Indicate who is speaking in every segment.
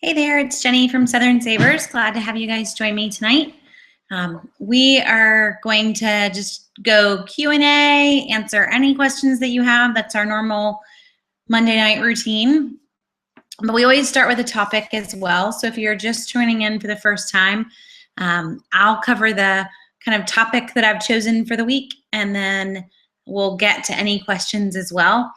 Speaker 1: Hey there, it's Jenny from Southern Savers. Glad to have you guys join me tonight. We are going to just go Q&A, answer any questions that you have. That's our normal Monday night routine. But we always start with a topic as well. So if you're just joining in for the first time, I'll cover the kind of topic that I've chosen for the week, and then we'll get to any questions as well.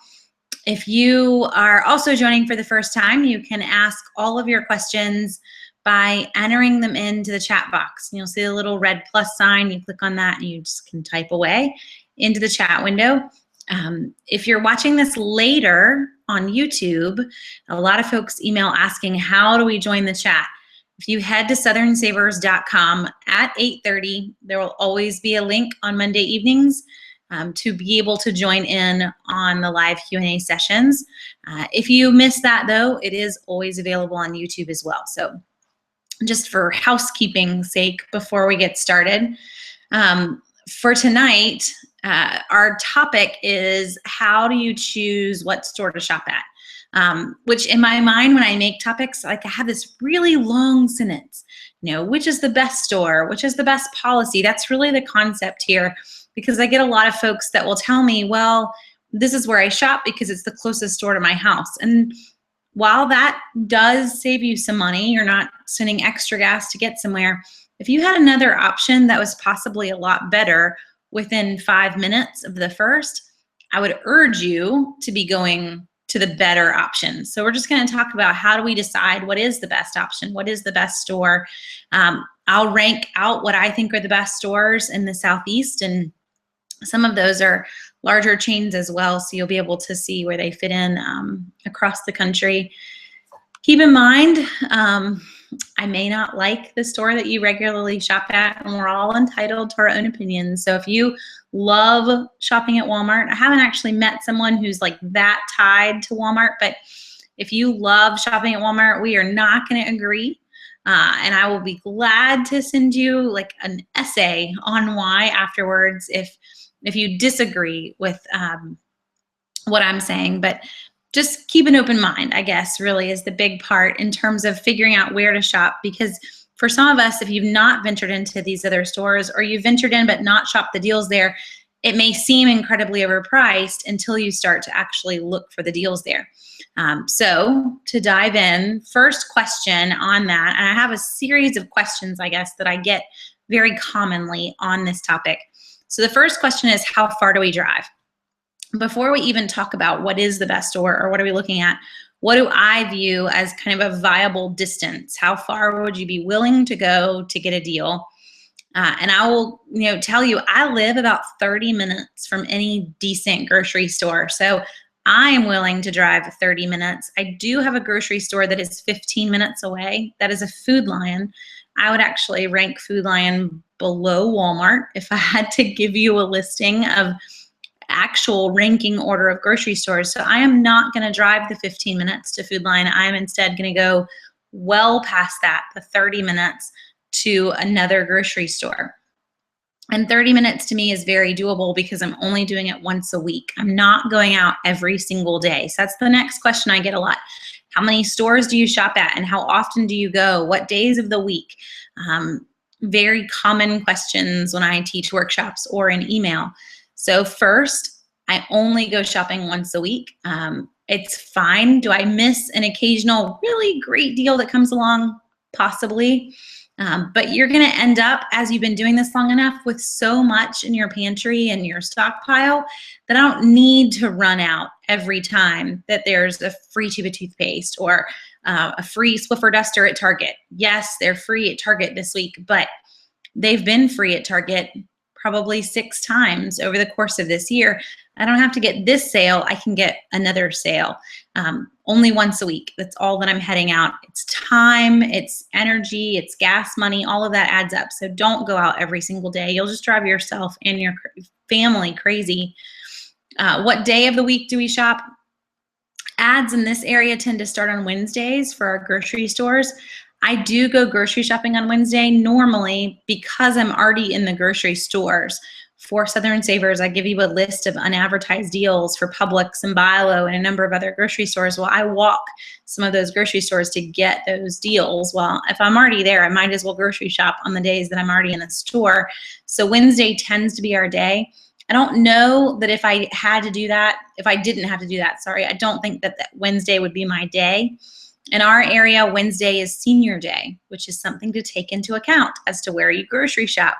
Speaker 1: If you are also joining for the first time, you can ask all of your questions by entering them into the chat box. You'll see a little red plus sign. You click on that and you just can type away into the chat window. If you're watching this later on YouTube, a lot of folks email asking, how do we join the chat? If you head to southernsavers.com at 8:30, there will always be a link on Monday evenings to be able to join in on the live Q&A sessions. If you miss that though, it is always available on YouTube as well. So just for housekeeping sake, before we get started, for tonight, our topic is how do you choose what store to shop at? Which in my mind, when I make topics, like I have this really long sentence, which is the best store, which is the best policy. That's really the concept here, because I get a lot of folks that will tell me, well, this is where I shop because it's the closest store to my house. And while that does save you some money, you're not sending extra gas to get somewhere. If you had another option that was possibly a lot better within 5 minutes of the first, I would urge you to be going to the better option. So we're just going to talk about how do we decide what is the best option, what is the best store. I'll rank out what I think are the best stores in the Southeast, and some of those are larger chains as well, so you'll be able to see where they fit in across the country. Keep in mind, I may not like the store that you regularly shop at, and we're all entitled to our own opinions. So if you love shopping at Walmart, I haven't actually met someone who's like that tied to Walmart, but if you love shopping at Walmart, we are not going to agree. And I will be glad to send you like an essay on why afterwards if you disagree with what I'm saying. But just keep an open mind, I guess, really is the big part in terms of figuring out where to shop. Because for some of us, if you've not ventured into these other stores, or you've ventured in but not shopped the deals there, it may seem incredibly overpriced until you start to actually look for the deals there. So to dive in, first question on that, and I have a series of questions, I guess, that I get very commonly on this topic. So the first question is, how far do we drive? Before we even talk about what is the best store or what are we looking at, what do I view as kind of a viable distance? How far would you be willing to go to get a deal? And I will tell you, I live about 30 minutes from any decent grocery store. So I am willing to drive 30 minutes. I do have a grocery store that is 15 minutes away. That is a Food Lion. I would actually rank Food Lion below Walmart if I had to give you a listing of actual ranking order of grocery stores. So I am not going to drive the 15 minutes to Food Lion. I am instead going to go well past that, the 30 minutes to another grocery store. And 30 minutes to me is very doable because I'm only doing it once a week. I'm not going out every single day. So that's the next question I get a lot. How many stores do you shop at, and how often do you go? What days of the week? Very common questions when I teach workshops or in email. So first, I only go shopping once a week. It's fine. Do I miss an occasional really great deal that comes along? Possibly. But you're going to end up, as you've been doing this long enough, with so much in your pantry and your stockpile that I don't need to run out every time that there's a free tube of toothpaste or a free Swiffer duster at Target. Yes, they're free at Target this week, but they've been free at Target probably 6 times over the course of this year. I don't have to get this sale. I can get another sale only once a week. That's all that I'm heading out. It's time, it's energy, it's gas money, all of that adds up. So don't go out every single day. You'll just drive yourself and your family crazy. What day of the week do we shop? Ads in this area tend to start on Wednesdays for our grocery stores. I do go grocery shopping on Wednesday normally because I'm already in the grocery stores for Southern Savers, I give you a list of unadvertised deals for Publix and Bilo and a number of other grocery stores. Well, I walk some of those grocery stores to get those deals. Well, if I'm already there, I might as well grocery shop on the days that I'm already in the store. So Wednesday tends to be our day. I don't know that if I had to do that, if I didn't have to do that, sorry, I don't think that Wednesday would be my day. In our area, Wednesday is senior day, which is something to take into account as to where you grocery shop.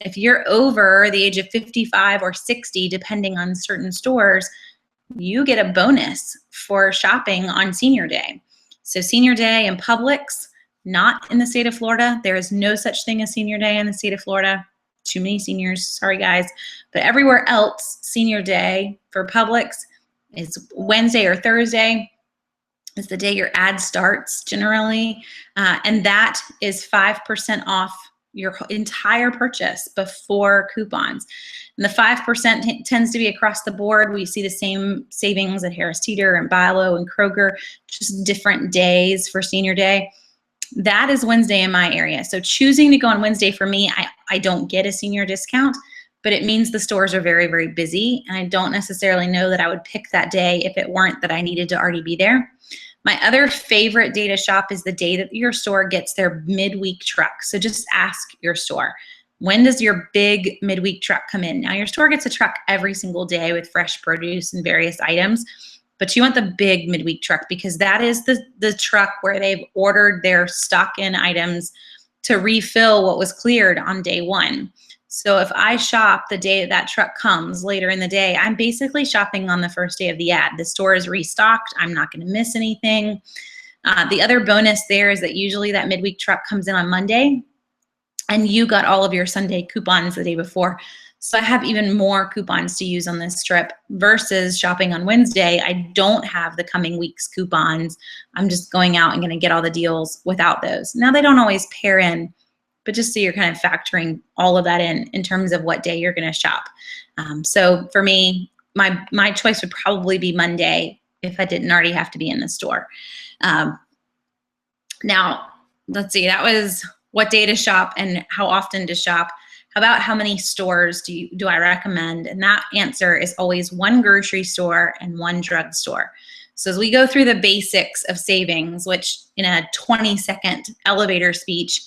Speaker 1: If you're over the age of 55 or 60, depending on certain stores, you get a bonus for shopping on senior day. So senior day in Publix, not in the state of Florida. There is no such thing as senior day in the state of Florida. Too many seniors, sorry guys. But everywhere else, senior day for Publix is Wednesday or Thursday. It's the day your ad starts generally. And that is 5% off your entire purchase before coupons. And the 5% tends to be across the board. We see the same savings at Harris Teeter and Bilo and Kroger, just different days for senior day. That is Wednesday in my area. So choosing to go on Wednesday for me, I don't get a senior discount, but it means the stores are very, very busy. And I don't necessarily know that I would pick that day if it weren't that I needed to already be there. My other favorite day to shop is the day that your store gets their midweek truck. So just ask your store, when does your big midweek truck come in? Now your store gets a truck every single day with fresh produce and various items, but you want the big midweek truck because that is the truck where they've ordered their stock in items to refill what was cleared on day one. So if I shop the day that truck comes later in the day, I'm basically shopping on the first day of the ad. The store is restocked. I'm not going to miss anything. The other bonus there is that usually that midweek truck comes in on Monday and you got all of your Sunday coupons the day before. So I have even more coupons to use on this trip versus shopping on Wednesday. I don't have the coming week's coupons. I'm just going out and going to get all the deals without those. Now they don't always pair in, but just so you're kind of factoring all of that in terms of what day you're going to shop. So for me, my choice would probably be Monday if I didn't already have to be in the store. Now, let's see, that was what day to shop and how often to shop. How about how many stores do I recommend? And that answer is always one grocery store and one drugstore. So as we go through the basics of savings, which in a 20-second elevator speech,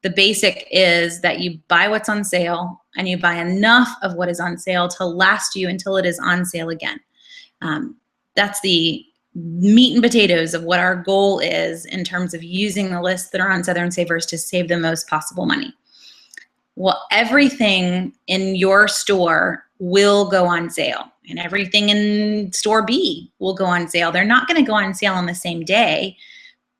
Speaker 1: the basic is that you buy what's on sale and you buy enough of what is on sale to last you until it is on sale again. That's the meat and potatoes of what our goal is in terms of using the lists that are on Southern Savers to save the most possible money. Well, everything in your store will go on sale and everything in store B will go on sale. They're not going to go on sale on the same day.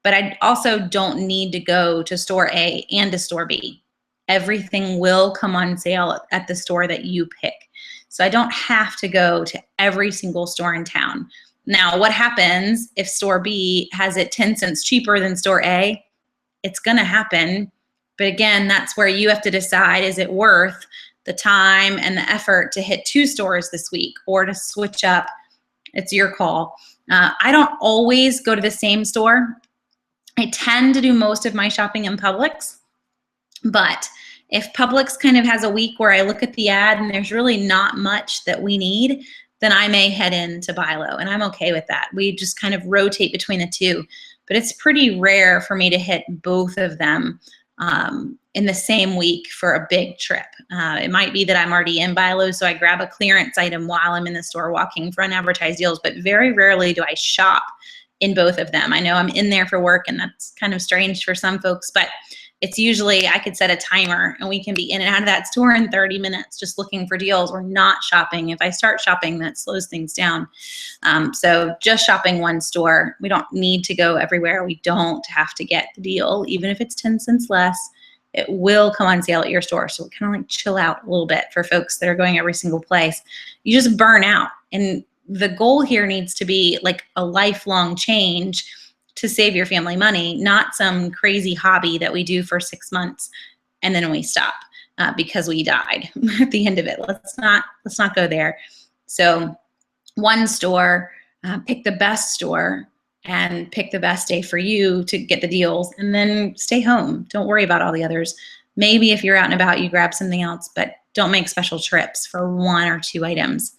Speaker 1: But I also don't need to go to store A and to store B. Everything will come on sale at the store that you pick. So I don't have to go to every single store in town. Now, what happens if store B has it 10 cents cheaper than store A? It's going to happen. But again, that's where you have to decide, is it worth the time and the effort to hit 2 stores this week or to switch up? It's your call. I don't always go to the same store. I tend to do most of my shopping in Publix, but if Publix kind of has a week where I look at the ad and there's really not much that we need, then I may head into Bilo, and I'm okay with that. We just kind of rotate between the two, but it's pretty rare for me to hit both of them in the same week for a big trip. It might be that I'm already in Bilo, so I grab a clearance item while I'm in the store walking for unadvertised deals, but very rarely do I shop in both of them. I know I'm in there for work and that's kind of strange for some folks, but it's usually, I could set a timer and we can be in and out of that store in 30 minutes just looking for deals. We're not shopping. If I start shopping, that slows things down. So just shopping one store. We don't need to go everywhere. We don't have to get the deal. Even if it's 10 cents less, it will come on sale at your store. So kind of like chill out a little bit for folks that are going every single place. You just burn out. And the goal here needs to be like a lifelong change to save your family money, not some crazy hobby that we do for 6 months and then we stop because we died at the end of it. Let's not go there. So one store, pick the best store and pick the best day for you to get the deals, and then stay home. Don't worry about all the others. Maybe if you're out and about, you grab something else, but don't make special trips for 1 or 2 items.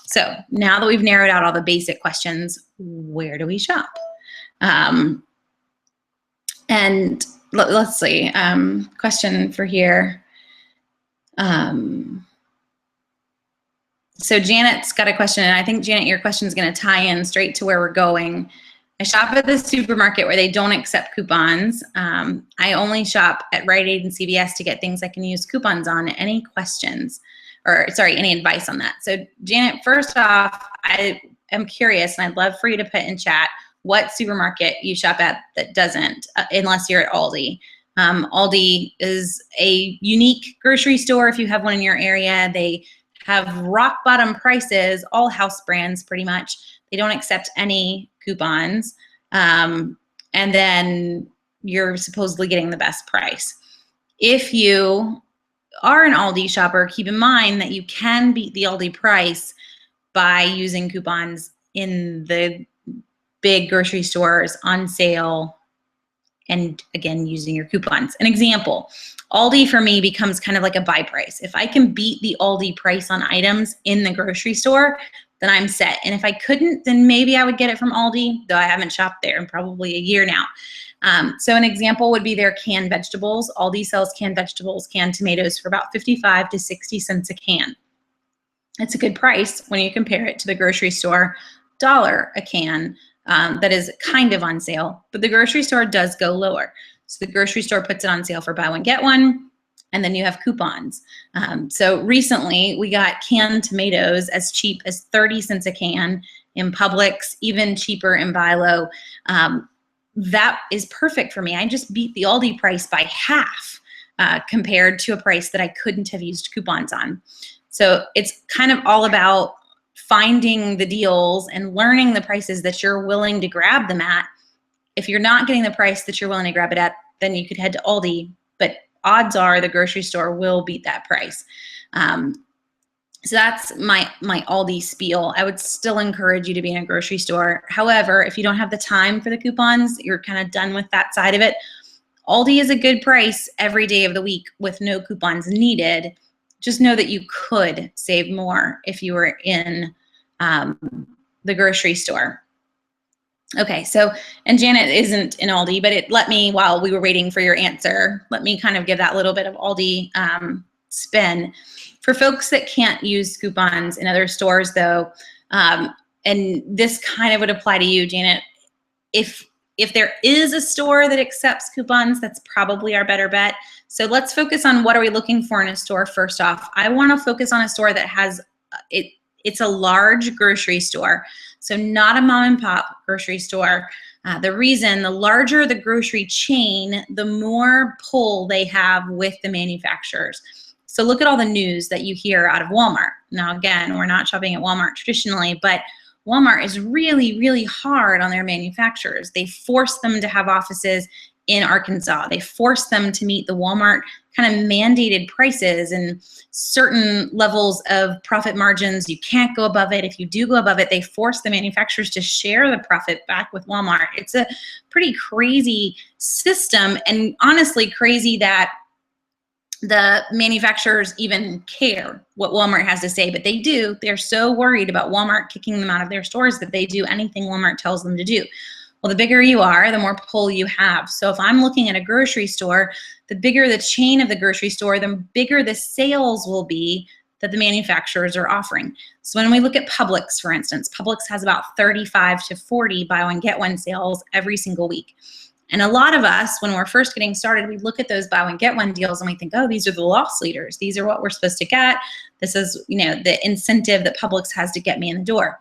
Speaker 1: So now that we've narrowed out all the basic questions, where do we shop? And let's see, question for here. So Janet's got a question, and I think, Janet, your question is going to tie in straight to where we're going. I shop at the supermarket where they don't accept coupons. I only shop at Rite Aid and CVS to get things I can use coupons on. Any questions? Or sorry, any advice on that? So Janet, first off, I am curious, and I'd love for you to put in chat what supermarket you shop at that doesn't, unless you're at Aldi. Aldi is a unique grocery store if you have one in your area. They have rock bottom prices, all house brands pretty much. They don't accept any coupons. And then you're supposedly getting the best price. If you are an Aldi shopper, keep in mind that you can beat the Aldi price by using coupons in the big grocery stores on sale, and again, using your coupons. An example, Aldi for me becomes kind of like a buy price. If I can beat the Aldi price on items in the grocery store, then I'm set. And if I couldn't, then maybe I would get it from Aldi, though I haven't shopped there in probably a year now. So an example would be their canned vegetables. Aldi sells canned vegetables, canned tomatoes for about 55 to 60 cents a can. It's a good price when you compare it to the grocery store $1 a can. That is kind of on sale, but the grocery store does go lower. So the grocery store puts it on sale for buy one, get one, and then you have coupons. So recently we got canned tomatoes as cheap as 30 cents a can in Publix, even cheaper in Buy Low. That is perfect for me. I just beat the Aldi price by half compared to a price that I couldn't have used coupons on. So it's kind of all about finding the deals and learning the prices that you're willing to grab them at. If you're not getting the price that you're willing to grab it at, then you could head to Aldi, but odds are the grocery store will beat that price. So that's my Aldi spiel. I would still encourage you to be in a grocery store. However, if you don't have the time for the coupons, you're kind of done with that side of it. Aldi is a good price every day of the week with no coupons needed. Just know that you could save more if you were in the grocery store. Okay, so, and Janet isn't in Aldi, but it let me, while we were waiting for your answer, let me kind of give that little bit of Aldi spin. For folks that can't use coupons in other stores though, and this kind of would apply to you, Janet, if there is a store that accepts coupons, that's probably our better bet. So let's focus on what are we looking for in a store first off. I want to focus on a store that has, it's a large grocery store. So not a mom and pop grocery store. The reason, the larger the grocery chain, the more pull they have with the manufacturers. So look at all the news that you hear out of Walmart. Now again, we're not shopping at Walmart traditionally, but Walmart is really, really hard on their manufacturers. They force them to have offices in Arkansas. They force them to meet the Walmart kind of mandated prices and certain levels of profit margins. You can't go above it. If you do go above it, they force the manufacturers to share the profit back with Walmart. It's a pretty crazy system, and honestly crazy that the manufacturers even care what Walmart has to say, but they do. They're so worried about Walmart kicking them out of their stores that they do anything Walmart tells them to do. Well, the bigger you are, the more pull you have. So if I'm looking at a grocery store, the bigger the chain of the grocery store, the bigger the sales will be that the manufacturers are offering. So when we look at Publix, for instance, Publix has about 35 to 40 buy one, get one sales every single week. And a lot of us, when we're first getting started, we look at those buy one, get one deals and we think, oh, these are the loss leaders. These are what we're supposed to get. This is, you know, the incentive that Publix has to get me in the door.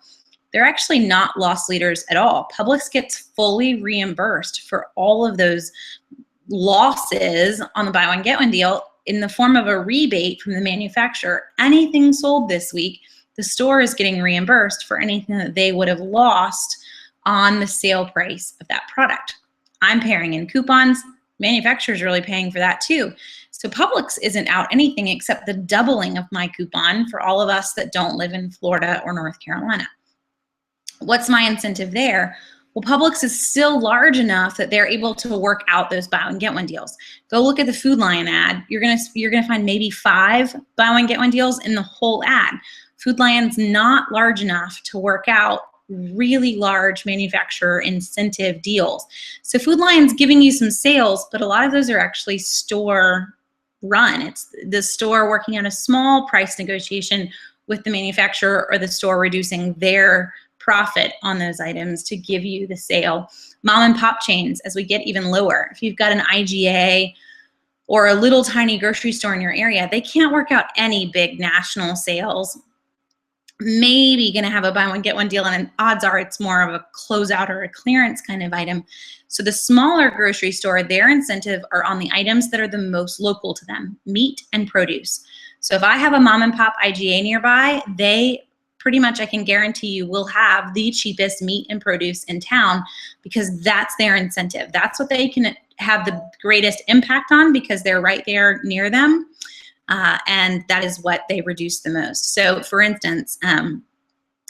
Speaker 1: They're actually not loss leaders at all. Publix gets fully reimbursed for all of those losses on the buy one, get one deal in the form of a rebate from the manufacturer. Anything sold this week, the store is getting reimbursed for anything that they would have lost on the sale price of that product. I'm pairing in coupons. Manufacturers are really paying for that too. So Publix isn't out anything except the doubling of my coupon for all of us that don't live in Florida or North Carolina. What's my incentive there? Well, Publix is still large enough that they're able to work out those buy one get one deals. Go look at the Food Lion ad. You're gonna find maybe 5 buy one get one deals in the whole ad. Food Lion's not large enough to work out really large manufacturer incentive deals. So Food Lion's giving you some sales, but a lot of those are actually store run. It's the store working on a small price negotiation with the manufacturer, or the store reducing their profit on those items to give you the sale. Mom and pop chains, as we get even lower, if you've got an IGA or a little tiny grocery store in your area, they can't work out any big national sales. Maybe gonna have a buy one get one deal, and odds are it's more of a closeout or a clearance kind of item. So the smaller grocery store, their incentive are on the items that are the most local to them, meat and produce. So if I have a mom and pop IGA nearby, they pretty much, I can guarantee you, will have the cheapest meat and produce in town, because that's their incentive. That's what they can have the greatest impact on, because they're right there near them. And that is what they reduce the most. So for instance,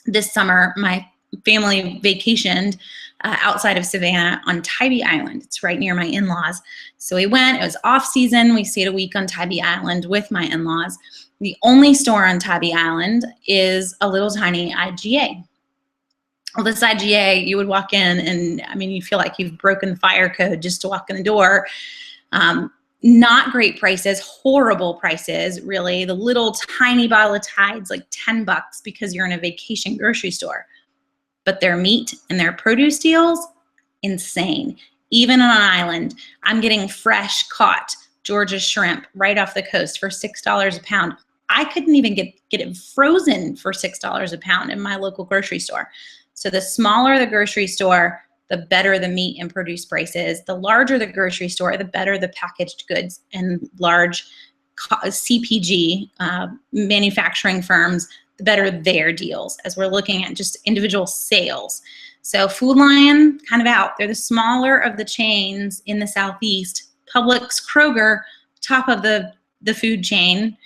Speaker 1: this summer, my family vacationed outside of Savannah on Tybee Island. It's right near my in-laws. So we went, it was off season. We stayed a week on Tybee Island with my in-laws. The only store on Tybee Island is a little tiny IGA. Well, this IGA, you would walk in and, I mean, you feel like you've broken the fire code just to walk in the door. Not great prices, horrible prices, really. The little tiny bottle of Tide's like $10 because you're in a vacation grocery store. But their meat and their produce deals, insane. Even on an island, I'm getting fresh caught Georgia shrimp right off the coast for $6 a pound. I couldn't even get it frozen for $6 a pound in my local grocery store. So the smaller the grocery store, the better the meat and produce prices. The larger the grocery store, the better the packaged goods and large CPG manufacturing firms, the better their deals, as we're looking at just individual sales. So Food Lion, kind of out. They're the smaller of the chains in the Southeast. Publix, Kroger, top of the food chain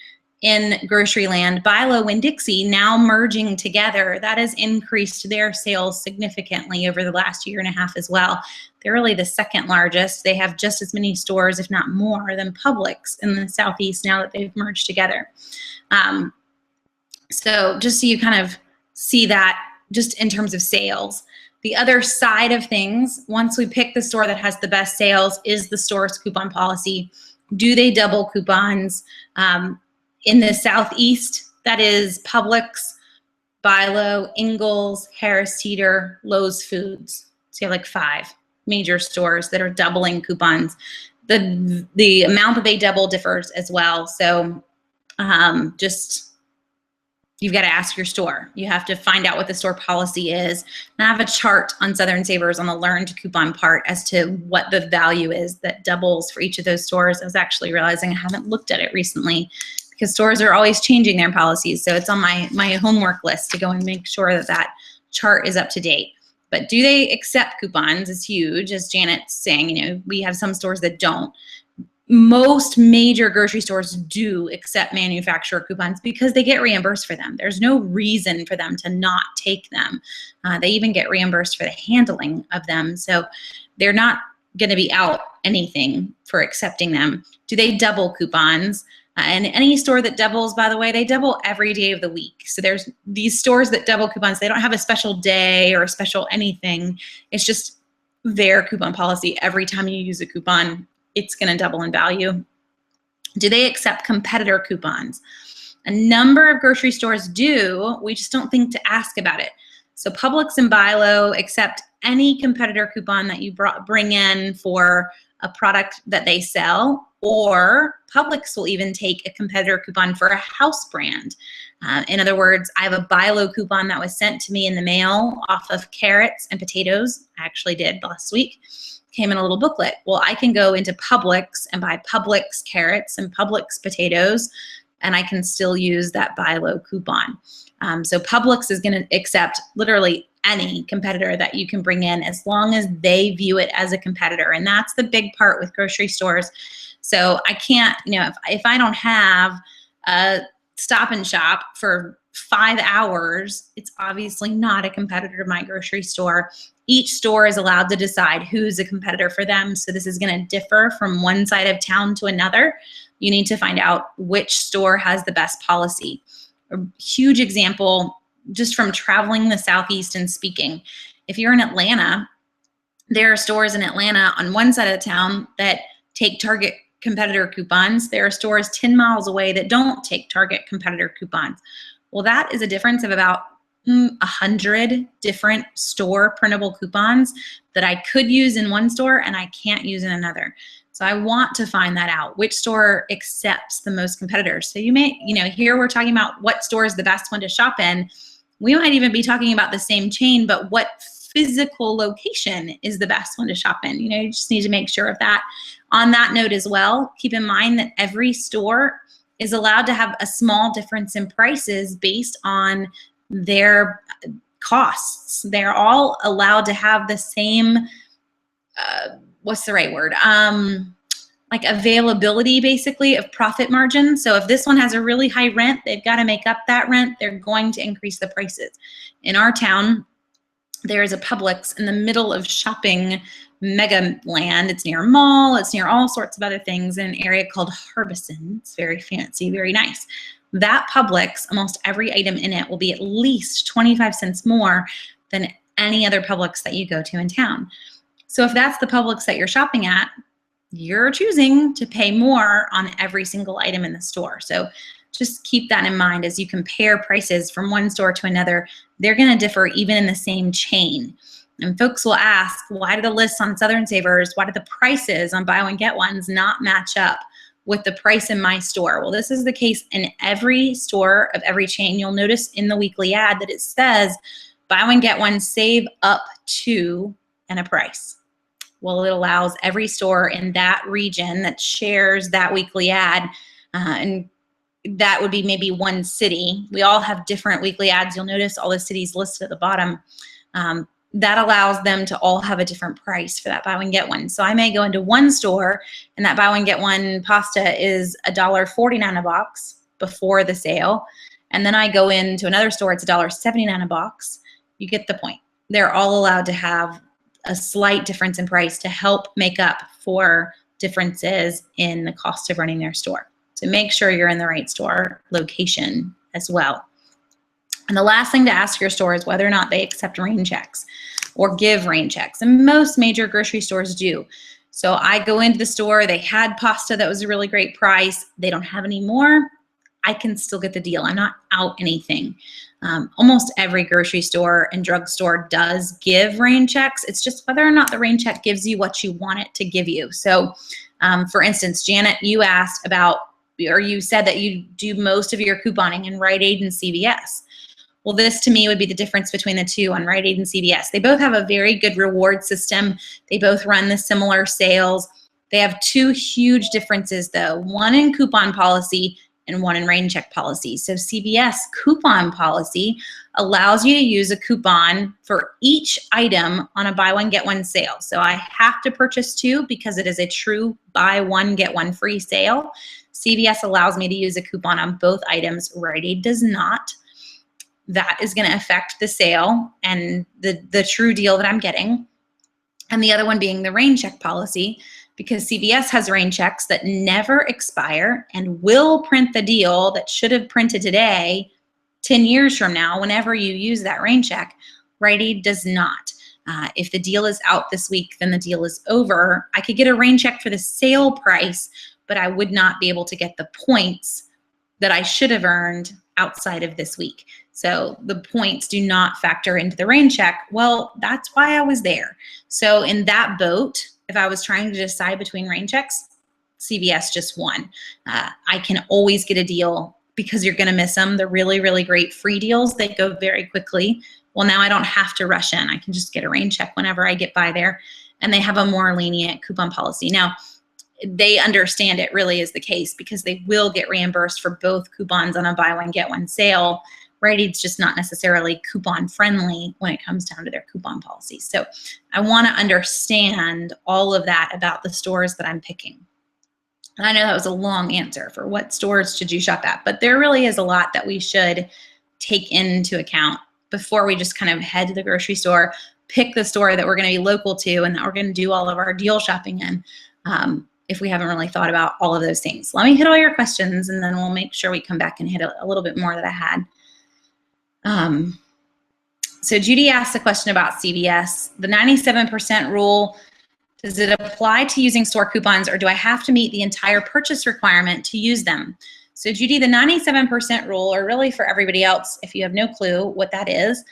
Speaker 1: in grocery land. Bi-Lo, Winn-Dixie now merging together. That has increased their sales significantly over the last year and a half as well. They're really the second largest. They have just as many stores, if not more, than Publix in the Southeast now that they've merged together. So just so you kind of see that just in terms of sales. The other side of things, once we pick the store that has the best sales, is the store's coupon policy. Do they double coupons? In the Southeast, that is Publix, Bi-Lo, Ingles, Harris Teeter, Lowe's Foods. So you have like 5 major stores that are doubling coupons. The amount that they double differs as well. So just, you've got to ask your store. You have to find out what the store policy is. And I have a chart on Southern Savers on the Learn to Coupon part as to what the value is that doubles for each of those stores. I was actually realizing I haven't looked at it recently, because stores are always changing their policies. So it's on my homework list to go and make sure that that chart is up to date. But do they accept coupons is huge. As Janet's saying, you know, we have some stores that don't. Most major grocery stores do accept manufacturer coupons because they get reimbursed for them. There's no reason for them to not take them. They even get reimbursed for the handling of them. So they're not going to be out anything for accepting them. Do they double coupons? And any store that doubles, by the way, they double every day of the week. So there's these stores that double coupons. They don't have a special day or a special anything. It's just their coupon policy. Every time you use a coupon, it's going to double in value. Do they accept competitor coupons? A number of grocery stores do. We just don't think to ask about it. So Publix and Bi-Lo accept any competitor coupon that you bring in for a product that they sell, or Publix will even take a competitor coupon for a house brand. In other words, I have a Bi-Lo coupon that was sent to me in the mail off of carrots and potatoes. I actually did last week. Came in a little booklet. Well, I can go into Publix and buy Publix carrots and Publix potatoes, and I can still use that Bi-Lo coupon. So Publix is going to accept literally any competitor that you can bring in, as long as they view it as a competitor. And that's the big part with grocery stores. So I can't, you know, if I don't have a Stop and Shop for 5 hours, it's obviously not a competitor to my grocery store, each store is allowed to decide who's a competitor for them. So this is going to differ from one side of town to another. You need to find out which store has the best policy. A huge example, just from traveling the Southeast and speaking. If you're in Atlanta, there are stores in Atlanta on one side of the town that take Target competitor coupons. There are stores 10 miles away that don't take Target competitor coupons. Well, that is a difference of about 100 different store printable coupons that I could use in one store and I can't use in another. So I want to find that out, which store accepts the most competitors. So you may, here we're talking about what store is the best one to shop in. We might even be talking about the same chain, but what physical location is the best one to shop in. You just need to make sure of that. On that note as well, keep in mind that every store is allowed to have a small difference in prices based on their costs. They're all allowed to have the same, what's the right word? Like availability, basically, of profit margin. So if this one has a really high rent, they've got to make up that rent. They're going to increase the prices. In our town, there is a Publix in the middle of shopping mega land. It's near a mall. It's near all sorts of other things in an area called Harbison. It's very fancy, very nice. That Publix, almost every item in it will be at least 25 cents more than any other Publix that you go to in town. So if that's the Publix that you're shopping at, you're choosing to pay more on every single item in the store. So just keep that in mind as you compare prices from one store to another. They're going to differ even in the same chain. And folks will ask, why do the lists on Southern Savers, why do the prices on buy one get ones not match up with the price in my store? Well, this is the case in every store of every chain. You'll notice in the weekly ad that it says buy one get one, save up to, and a price. Well, it allows every store in that region that shares that weekly ad, and that would be maybe one city. We all have different weekly ads. You'll notice all the cities listed at the bottom. That allows them to all have a different price for that buy one get one. So I may go into one store and that buy one get one pasta is $1.49 a box before the sale. And then I go into another store, it's $1.79 a box. You get the point. They're all allowed to have a slight difference in price to help make up for differences in the cost of running their store. So make sure you're in the right store location as well. And the last thing to ask your store is whether or not they accept rain checks or give rain checks. And most major grocery stores do. So I go into the store, they had pasta that was a really great price. They don't have any more. I can still get the deal. I'm not out anything. Almost every grocery store and drugstore does give rain checks. It's just whether or not the rain check gives you what you want it to give you. So for instance, Janet, you asked about, or you said that you do most of your couponing in Rite Aid and CVS. Well, this to me would be the difference between the two on Rite Aid and CVS. They both have a very good reward system. They both run the similar sales. They have two huge differences though, one in coupon policy and one in rain check policy. So CVS coupon policy allows you to use a coupon for each item on a buy one get one sale. So I have to purchase two because it is a true buy one get one free sale. CVS allows me to use a coupon on both items. Rite Aid does not. That is going to affect the sale and the true deal that I'm getting. And the other one being the rain check policy, because CVS has rain checks that never expire and will print the deal that should have printed today 10 years from now whenever you use that rain check. Rite Aid does not. If the deal is out this week, then the deal is over. I could get a rain check for the sale price, but I would not be able to get the points that I should have earned outside of this week. So the points do not factor into the rain check. Well, that's why I was there. So in that boat, if I was trying to decide between rain checks, CVS just won. I can always get a deal because you're gonna miss them. They're really, really great free deals. They go very quickly. Well, now I don't have to rush in. I can just get a rain check whenever I get by there. And they have a more lenient coupon policy. Now, they understand it really is the case because they will get reimbursed for both coupons on a buy one, get one sale. Rite Aid's just not necessarily coupon friendly when it comes down to their coupon policy. So I want to understand all of that about the stores that I'm picking. And I know that was a long answer for what stores should you shop at, but there really is a lot that we should take into account before we just kind of head to the grocery store, pick the store that we're going to be local to and that we're going to do all of our deal shopping in, if we haven't really thought about all of those things. Let me hit all your questions, and then we'll make sure we come back and hit a little bit more that I had. So Judy asked a question about CVS. The 97% rule, does it apply to using store coupons, or do I have to meet the entire purchase requirement to use them? So Judy, the 97% rule, or really for everybody else, if you have no clue what that is,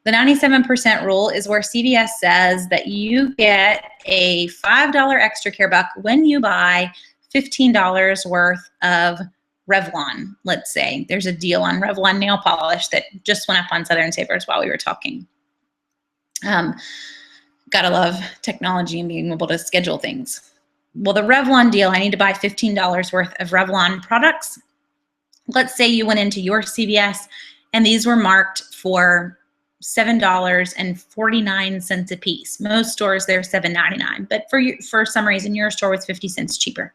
Speaker 1: the 97% rule is where CVS says that you get a $5 extra care buck when you buy $15 worth of Revlon, let's say. There's a deal on Revlon nail polish that just went up on Southern Savers while we were talking. Gotta love technology and being able to schedule things. Well, the Revlon deal, I need to buy $15 worth of Revlon products. Let's say you went into your CVS and these were marked for $7.49 a piece. Most stores, they're $7.99, but for some reason, your store was 50 cents cheaper.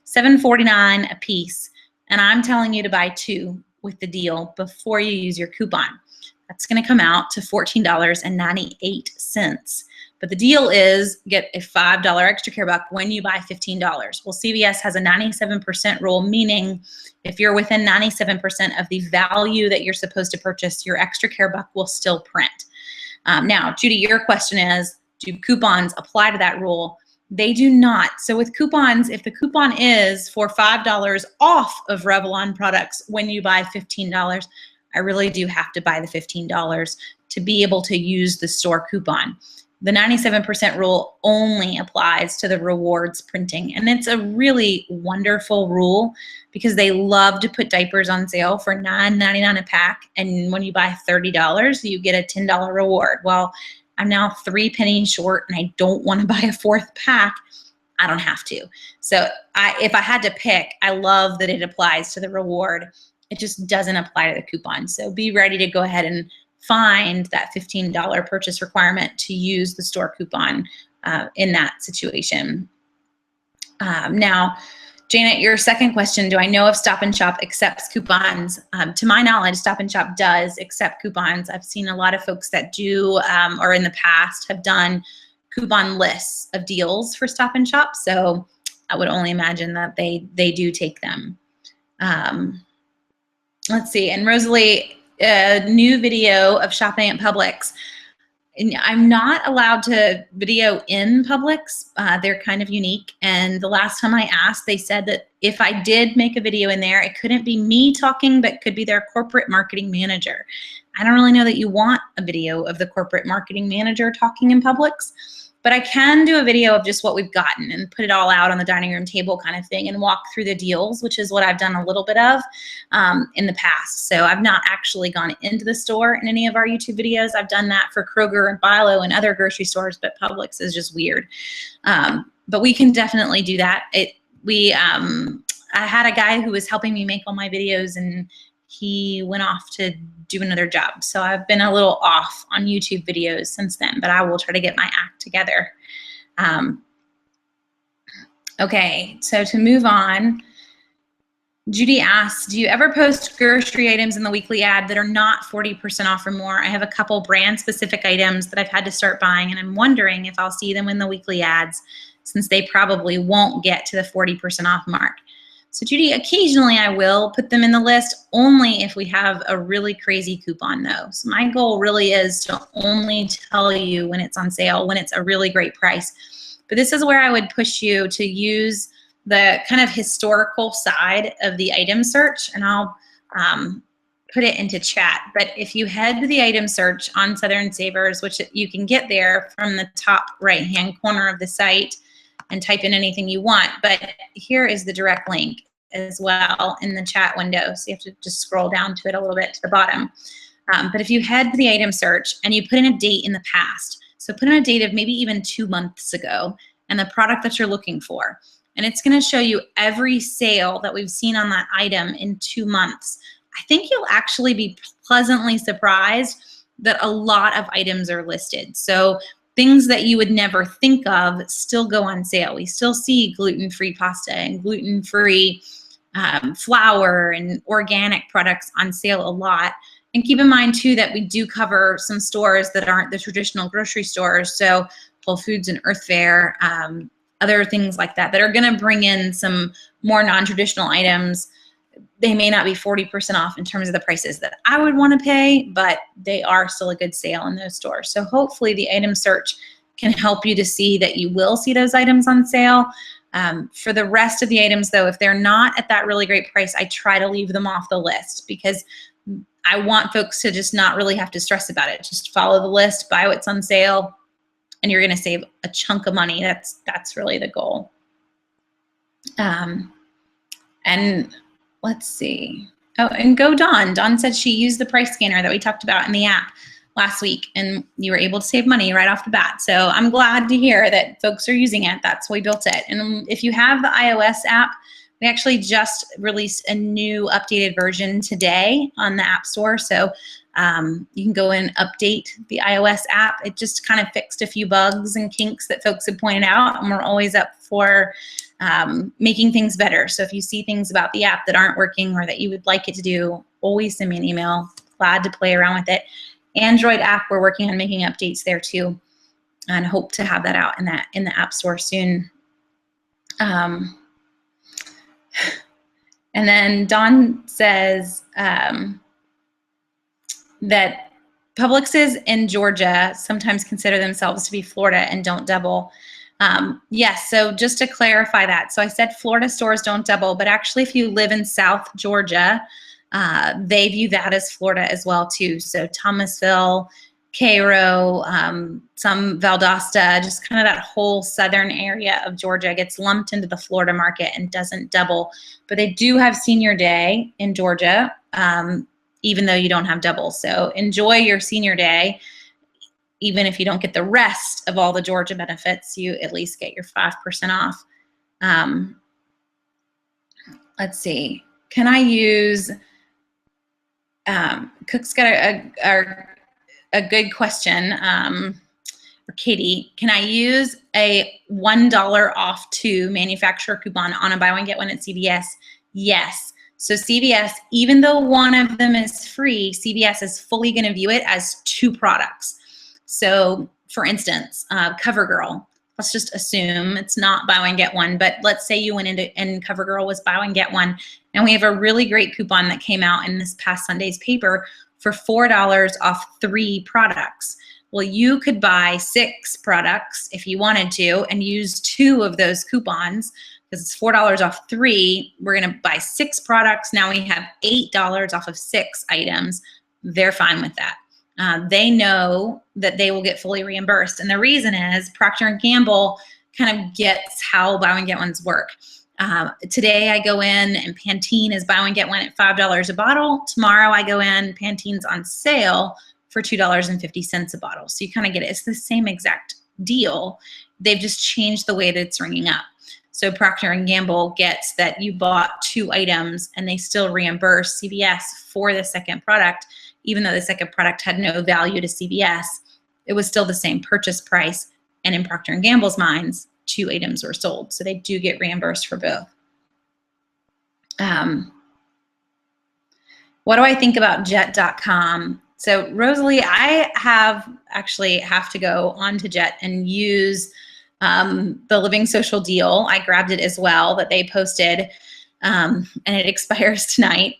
Speaker 1: $7.49 a piece, and I'm telling you to buy 2 with the deal before you use your coupon. That's gonna come out to $14.98. But the deal is get a $5 extra care buck when you buy $15. Well, CVS has a 97% rule, meaning if you're within 97% of the value that you're supposed to purchase, your extra care buck will still print. Now, Judy, your question is, do coupons apply to that rule? They do not. So with coupons, if the coupon is for $5 off of Revlon products when you buy $15, I really do have to buy the $15 to be able to use the store coupon. The 97% rule only applies to the rewards printing. And it's a really wonderful rule because they love to put diapers on sale for $9.99 a pack. And when you buy $30, you get a $10 reward. Well, I'm now 3 pennies short and I don't want to buy a 4th pack. I don't have to. So if I had to pick, I love that it applies to the reward. It just doesn't apply to the coupon. So be ready to go ahead and find that $15 purchase requirement to use the store coupon in that situation. Now, Janet, your second question, do I know if Stop & Shop accepts coupons? To my knowledge, Stop & Shop does accept coupons. I've seen a lot of folks that do, or in the past have done coupon lists of deals for Stop & Shop. So I would only imagine that they do take them. Let's see, and Rosalie, a new video of shopping at Publix. And I'm not allowed to video in Publix. They're kind of unique. And the last time I asked, they said that if I did make a video in there, it couldn't be me talking, but could be their corporate marketing manager. I don't really know that you want a video of the corporate marketing manager talking in Publix, but I can do a video of just what we've gotten and put it all out on the dining room table kind of thing and walk through the deals, which is what I've done a little bit of in the past. So I've not actually gone into the store in any of our YouTube videos. I've done that for Kroger and Bilo and other grocery stores, but Publix is just weird. But we can definitely do that. I had a guy who was helping me make all my videos and he went off to do another job. So I've been a little off on YouTube videos since then, but I will try to get my act together. Okay, so to move on, Judy asks, do you ever post grocery items in the weekly ad that are not 40% off or more? I have a couple brand specific items that I've had to start buying and I'm wondering if I'll see them in the weekly ads since they probably won't get to the 40% off mark. So Judy, occasionally I will put them in the list only if we have a really crazy coupon though. So my goal really is to only tell you when it's on sale, when it's a really great price. But this is where I would push you to use the kind of historical side of the item search, and I'll put it into chat. But if you head to the item search on Southern Savers, which you can get there from the top right-hand corner of the site, and type in anything you want, but here is the direct link as well in the chat window. So you have to just scroll down to it a little bit to the bottom. But if you head to the item search and you put in a date in the past, so put in a date of maybe even 2 months ago and the product that you're looking for, and it's gonna show you every sale that we've seen on that item in 2 months. I think you'll actually be pleasantly surprised that a lot of items are listed. So things that you would never think of still go on sale. We still see gluten-free pasta and gluten-free flour and organic products on sale a lot. And keep in mind too that we do cover some stores that aren't the traditional grocery stores, so Whole Foods and Earth Fare, other things like that are going to bring in some more non-traditional items. They may not be 40% off in terms of the prices that I would want to pay, but they are still a good sale in those stores. So hopefully the item search can help you to see that you will see those items on sale. For the rest of the items though, if they're not at that really great price, I try to leave them off the list because I want folks to just not really have to stress about it. Just follow the list, buy what's on sale, and you're going to save a chunk of money. That's really the goal. And let's see. Oh, and go Dawn. Dawn said she used the price scanner that we talked about in the app last week, and you were able to save money right off the bat. So I'm glad to hear that folks are using it. That's why we built it. And if you have the iOS app, we actually just released a new updated version today on the App Store. So you can go and update the iOS app. It just kind of fixed a few bugs and kinks that folks had pointed out, and we're always up for making things better. So if you see things about the app that aren't working or that you would like it to do, always send me an email. Glad to play around with it. Android app, we're working on making updates there too, and hope to have that out in the App Store soon. And then Dawn says that Publixes in Georgia sometimes consider themselves to be Florida and don't double. Yes, so just to clarify that. So I said Florida stores don't double, but actually if you live in South Georgia, they view that as Florida as well too. So Thomasville, Cairo, some Valdosta, just kind of that whole southern area of Georgia gets lumped into the Florida market and doesn't double. But they do have Senior Day in Georgia, even though you don't have double. So enjoy your Senior Day. Even if you don't get the rest of all the Georgia benefits, you at least get your 5% off. Let's see. Can I use, Cook's got a good question. Or Katie, can I use a $1 off to manufacturer coupon on a buy one get one at CVS? Yes. So CVS, even though one of them is free, CVS is fully going to view it as 2 products. So for instance, CoverGirl, let's just assume it's not buy one get one, but let's say you went into and CoverGirl was buy one get one, and we have a really great coupon that came out in this past Sunday's paper for $4 off 3 products. Well, you could buy 6 products if you wanted to and use 2 of those coupons because it's $4 off 3. We're going to buy 6 products. Now we have $8 off of 6 items. They're fine with that. They know that they will get fully reimbursed. And the reason is Procter & Gamble kind of gets how buy one get ones work. Today I go in and Pantene is buy one get one at $5 a bottle. Tomorrow I go in, Pantene's on sale for $2.50 a bottle. So you kind of get it. It's the same exact deal. They've just changed the way that it's ringing up. So Procter & Gamble gets that you bought 2 items and they still reimburse CVS for the second product. Even though the second product had no value to CVS, it was still the same purchase price. And in Procter & Gamble's minds, 2 items were sold. So they do get reimbursed for both. What do I think about Jet.com? So Rosalie, I actually have to go onto Jet and use the Living Social deal. I grabbed it as well that they posted. And it expires tonight,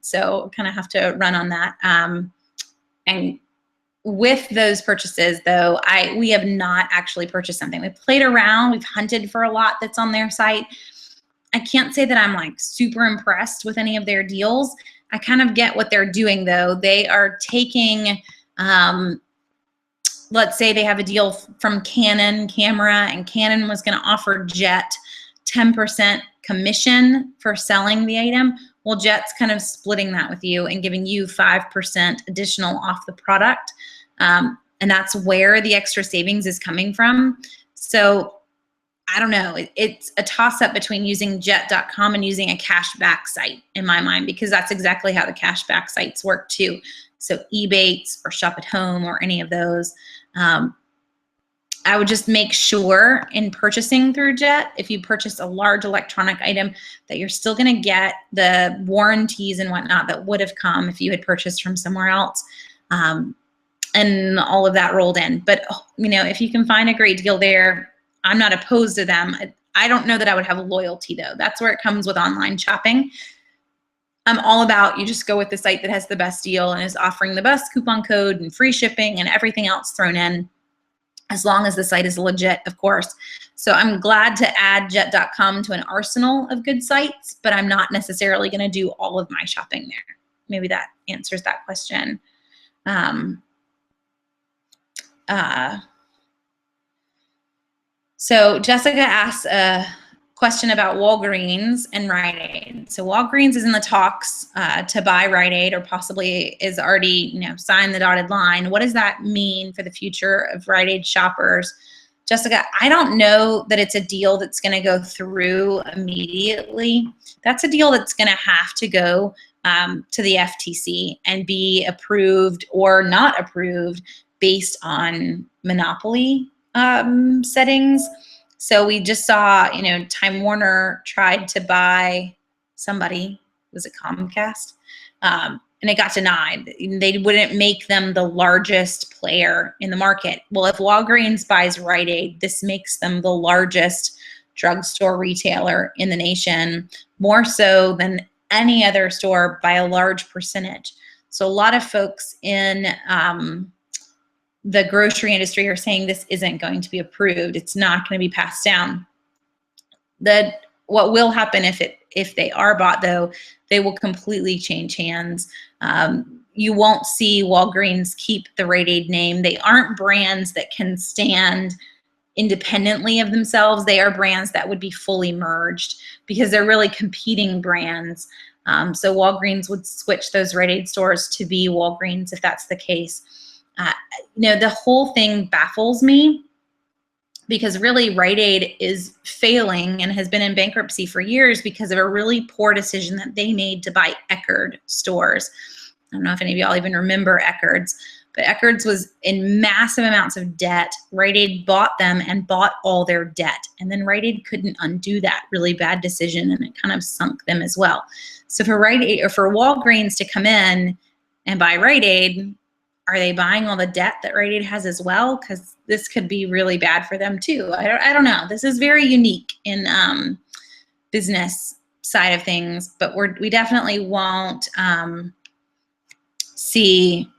Speaker 1: so kind of have to run on that. And with those purchases, though, we have not actually purchased something. We've played around. We've hunted for a lot that's on their site. I can't say that I'm like super impressed with any of their deals. I kind of get what they're doing, though. They are taking, let's say they have a deal from Canon camera, and Canon was going to offer Jet 10% commission for selling the item. Well, Jet's kind of splitting that with you and giving you 5% additional off the product. And that's where the extra savings is coming from. So I don't know. It's a toss-up between using Jet.com and using a cashback site in my mind, because that's exactly how the cashback sites work too. So Ebates or Shop at Home or any of those. I would just make sure in purchasing through Jet, if you purchase a large electronic item, that you're still going to get the warranties and whatnot that would have come if you had purchased from somewhere else, and all of that rolled in. But, you know, if you can find a great deal there, I'm not opposed to them. I don't know that I would have loyalty, though. That's where it comes with online shopping. I'm all about you just go with the site that has the best deal and is offering the best coupon code and free shipping and everything else thrown in, as long as the site is legit, of course. So I'm glad to add jet.com to an arsenal of good sites, but I'm not necessarily going to do all of my shopping there. Maybe that answers that question. So Jessica asked a question about Walgreens and Rite Aid. So Walgreens is in the talks to buy Rite Aid, or possibly is already, you know, signed the dotted line. What does that mean for the future of Rite Aid shoppers? Jessica, I don't know that it's a deal that's going to go through immediately. That's a deal that's going to have to go to the FTC and be approved or not approved based on monopoly settings. So we just saw, you know, Time Warner tried to buy somebody, was it Comcast? And it got denied. They wouldn't make them the largest player in the market. Well, if Walgreens buys Rite Aid, this makes them the largest drugstore retailer in the nation, more so than any other store by a large percentage. So a lot of folks in the grocery industry are saying this isn't going to be approved. It's not going to be passed down. What will happen if they are bought, though, they will completely change hands. You won't see Walgreens keep the Rite Aid name. They aren't brands that can stand independently of themselves. They are brands that would be fully merged because they're really competing brands. So Walgreens would switch those Rite Aid stores to be Walgreens if that's the case. You know, the whole thing baffles me because really Rite Aid is failing and has been in bankruptcy for years because of a really poor decision that they made to buy Eckerd stores. I don't know if any of y'all even remember Eckerd's, but Eckerd's was in massive amounts of debt. Rite Aid bought them and bought all their debt. And then Rite Aid couldn't undo that really bad decision, and it kind of sunk them as well. So for Rite Aid, or for Walgreens to come in and buy Rite Aid, are they buying all the debt that Rite Aid has as well? Because this could be really bad for them too. I don't know. This is very unique in business side of things, but we definitely won't see.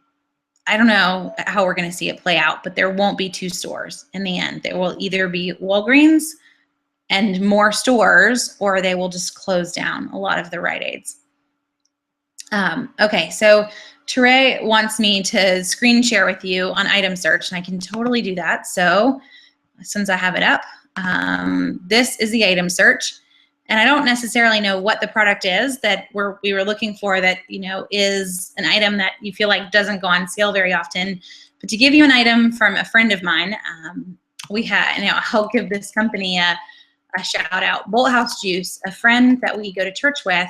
Speaker 1: I don't know how we're going to see it play out, but there won't be two stores in the end. There will either be Walgreens and more stores, or they will just close down a lot of the Rite Aids. Okay, so Teray wants me to screen share with you on item search, and I can totally do that. So since I have it up, this is the item search, and I don't necessarily know what the product is that we were looking for that, you know, is an item that you feel like doesn't go on sale very often. But to give you an item from a friend of mine, we had, you know, I'll give this company a shout out. Bolthouse Juice, a friend that we go to church with,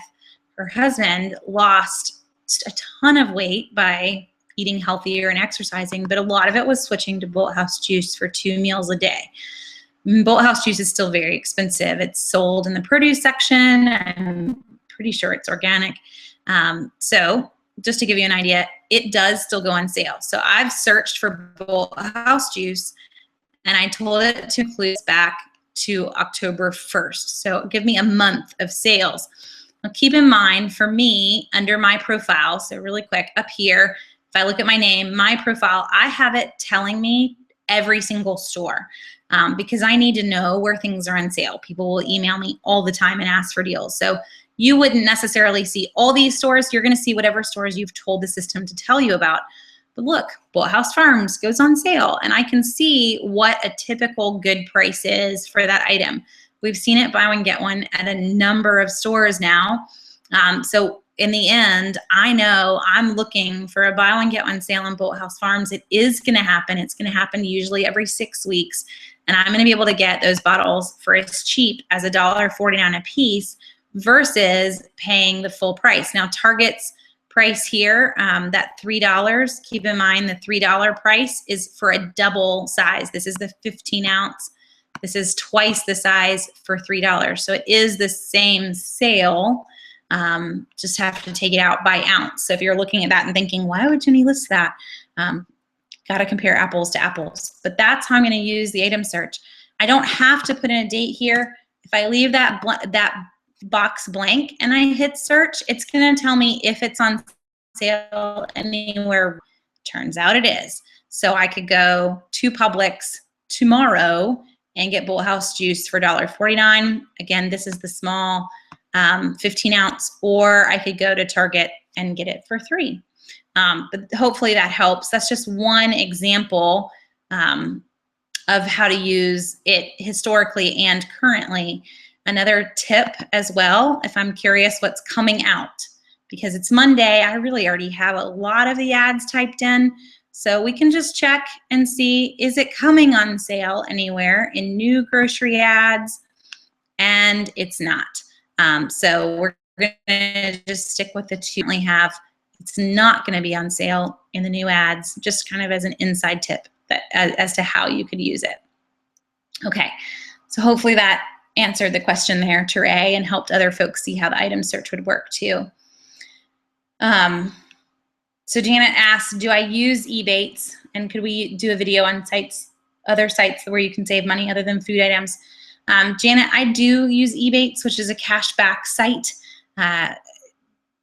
Speaker 1: her husband lost a ton of weight by eating healthier and exercising, but a lot of it was switching to Bolthouse Juice for 2 meals a day. Bolthouse Juice is still very expensive. It's sold in the produce section. I'm pretty sure it's organic. So just to give you an idea, it does still go on sale. So I've searched for Bolthouse Juice, and I told it to include back to October 1st. So give me a month of sales. Now keep in mind, for me, under my profile, so really quick, up here, if I look at my name, my profile, I have it telling me every single store because I need to know where things are on sale. People will email me all the time and ask for deals. So you wouldn't necessarily see all these stores. You're going to see whatever stores you've told the system to tell you about. But look, Bolthouse Farms goes on sale, and I can see what a typical good price is for that item. We've seen it buy one, get one at a number of stores now. So in the end, I know I'm looking for a buy one, get one sale on Bolthouse Farms. It is going to happen. It's going to happen usually every 6 weeks. And I'm going to be able to get those bottles for as cheap as $1.49 a piece versus paying the full price. Now, Target's price here, that $3, keep in mind the $3 price is for a double size. This is the 15 ounce. This is twice the size for $3. So it is the same sale, just have to take it out by ounce. So if you're looking at that and thinking, why would Jenny list that? Got to compare apples to apples. But that's how I'm going to use the item search. I don't have to put in a date here. If I leave that box blank and I hit search, it's going to tell me if it's on sale anywhere. Turns out it is. So I could go to Publix tomorrow and get Bolthouse juice for $1.49. Again, this is the small 15 ounce, or I could go to Target and get it for $3. But hopefully that helps. That's just one example of how to use it historically and currently. Another tip as well, if I'm curious what's coming out, because it's Monday, I really already have a lot of the ads typed in. So we can just check and see, is it coming on sale anywhere in new grocery ads? And it's not. So we're gonna just stick with the two we have. It's not gonna be on sale in the new ads, just kind of as an inside tip that, as to how you could use it. Okay, so hopefully that answered the question there, Teray, and helped other folks see how the item search would work too. So Janet asked, do I use Ebates? And could we do a video on sites, other sites where you can save money other than food items? Janet, I do use Ebates, which is a cashback site.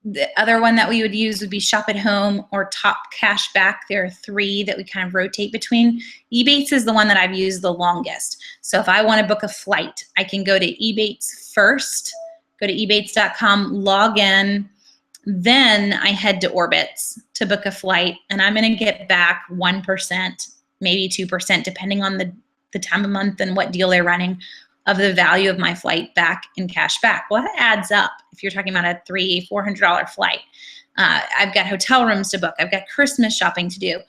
Speaker 1: The other one that we would use would be Shop at Home or Top Cashback. There are three that we kind of rotate between. Ebates is the one that I've used the longest. So if I want to book a flight, I can go to Ebates first, go to ebates.com, log in, then I head to Orbitz to book a flight, and I'm going to get back 1%, maybe 2%, depending on the time of month and what deal they're running, of the value of my flight back in cash back. Well, that adds up if you're talking about a $300-400 flight. I've got hotel rooms to book. I've got Christmas shopping to do.